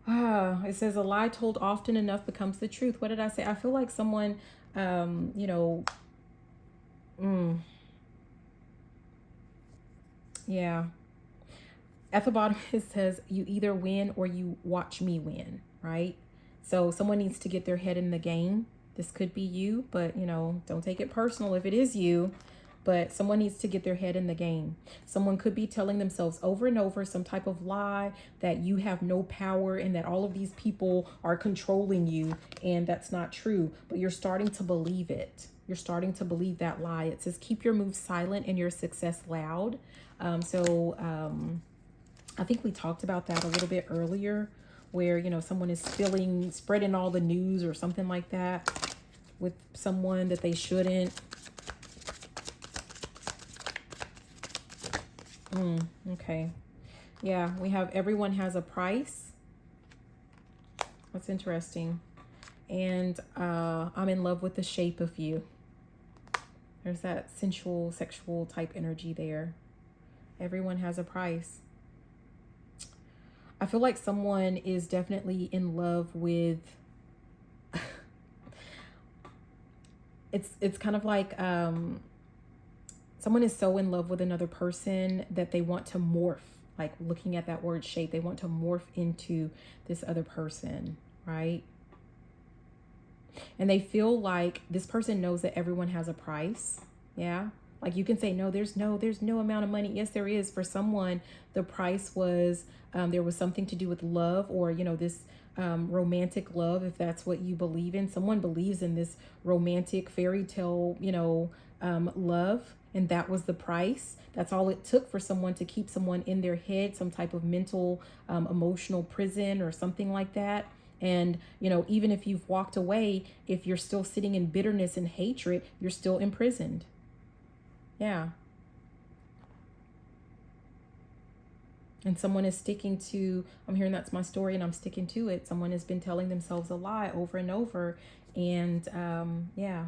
It says a lie told often enough becomes the truth. What did I say? I feel like someone, yeah. At the bottom, it says you either win or you watch me win, right? So someone needs to get their head in the game. This could be you, but, don't take it personal if it is you. But someone needs to get their head in the game. Someone could be telling themselves over and over some type of lie that you have no power and that all of these people are controlling you. And that's not true, but you're starting to believe it. You're starting to believe that lie. It says, keep your moves silent and your success loud. I think we talked about that a little bit earlier, where, someone is spreading all the news or something like that with someone that they shouldn't. Okay. Yeah, we have everyone has a price. That's interesting. And I'm in love with the shape of you. There's that sensual, sexual type energy there. Everyone has a price. I feel like someone is definitely in love with, it's kind of like, someone is so in love with another person that they want to morph, like looking at that word shape, they want to morph into this other person, right? And they feel like this person knows that everyone has a price. Yeah. Like you can say, no, there's no amount of money. Yes, there is. For someone, the price was, there was something to do with love, or, this romantic love, if that's what you believe in. Someone believes in this romantic fairy tale, love. And that was the price. That's all it took for someone to keep someone in their head, some type of mental, emotional prison or something like that. And, even if you've walked away, if you're still sitting in bitterness and hatred, you're still imprisoned. Yeah. And someone is sticking to, I'm hearing that's my story and I'm sticking to it. Someone has been telling themselves a lie over and over. And yeah.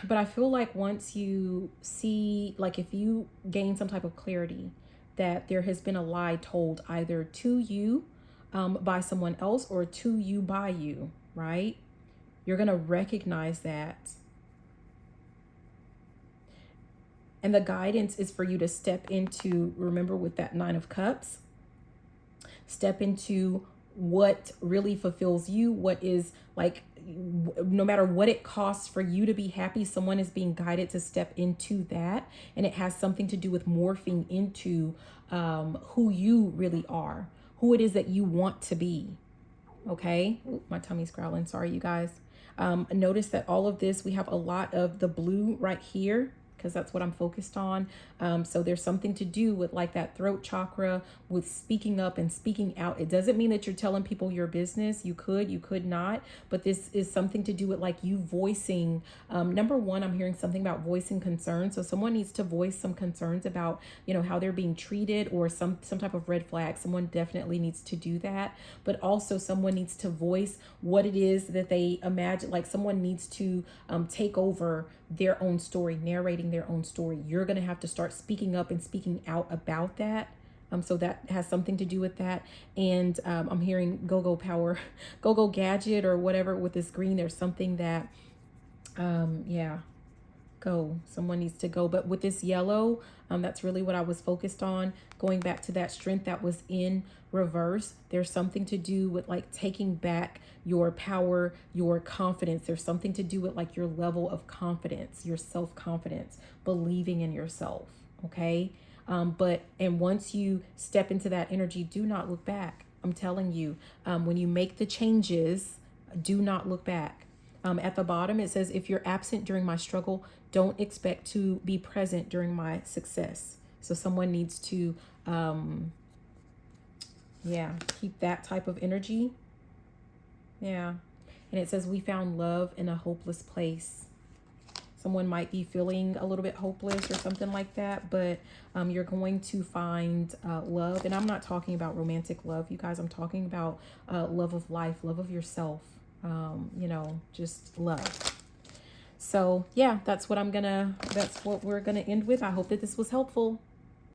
But I feel like once you see, like if you gain some type of clarity that there has been a lie told either to you by someone else or to you by you, right? You're going to recognize that. And the guidance is for you to step into, remember with that 9 of Cups, step into what really fulfills you, what is like, no matter what it costs for you to be happy, someone is being guided to step into that. And it has something to do with morphing into who you really are, who it is that you want to be. Okay. Ooh, my tummy's growling. Sorry, you guys. Notice that all of this, we have a lot of the blue right here, because that's what I'm focused on. So there's something to do with like that throat chakra, with speaking up and speaking out. It doesn't mean that you're telling people your business. You could not, but this is something to do with like you voicing. Number one, I'm hearing something about voicing concerns. So someone needs to voice some concerns about, you know, how they're being treated or some type of red flag. Someone definitely needs to do that. But also someone needs to voice what it is that they imagine. Like someone needs to take over their own story, narrating their own story. You're going to have to start speaking up and speaking out about that. So that has something to do with that. And I'm hearing go-go power, go-go gadget or whatever with this green. There's something that, yeah, go. Someone needs to go. But with this yellow, that's really what I was focused on. Going back to that strength that was in reverse. There's something to do with like taking back your power, your confidence. There's something to do with like your level of confidence, your self-confidence, believing in yourself. Okay. And once you step into that energy, do not look back. I'm telling you, when you make the changes, do not look back. At the bottom, it says, if you're absent during my struggle, don't expect to be present during my success. So someone needs to, keep that type of energy. Yeah. And it says, we found love in a hopeless place. Someone might be feeling a little bit hopeless or something like that, but you're going to find love. And I'm not talking about romantic love, you guys. I'm talking about love of life, love of yourself, just love. So yeah, that's what we're gonna end with. I hope that this was helpful.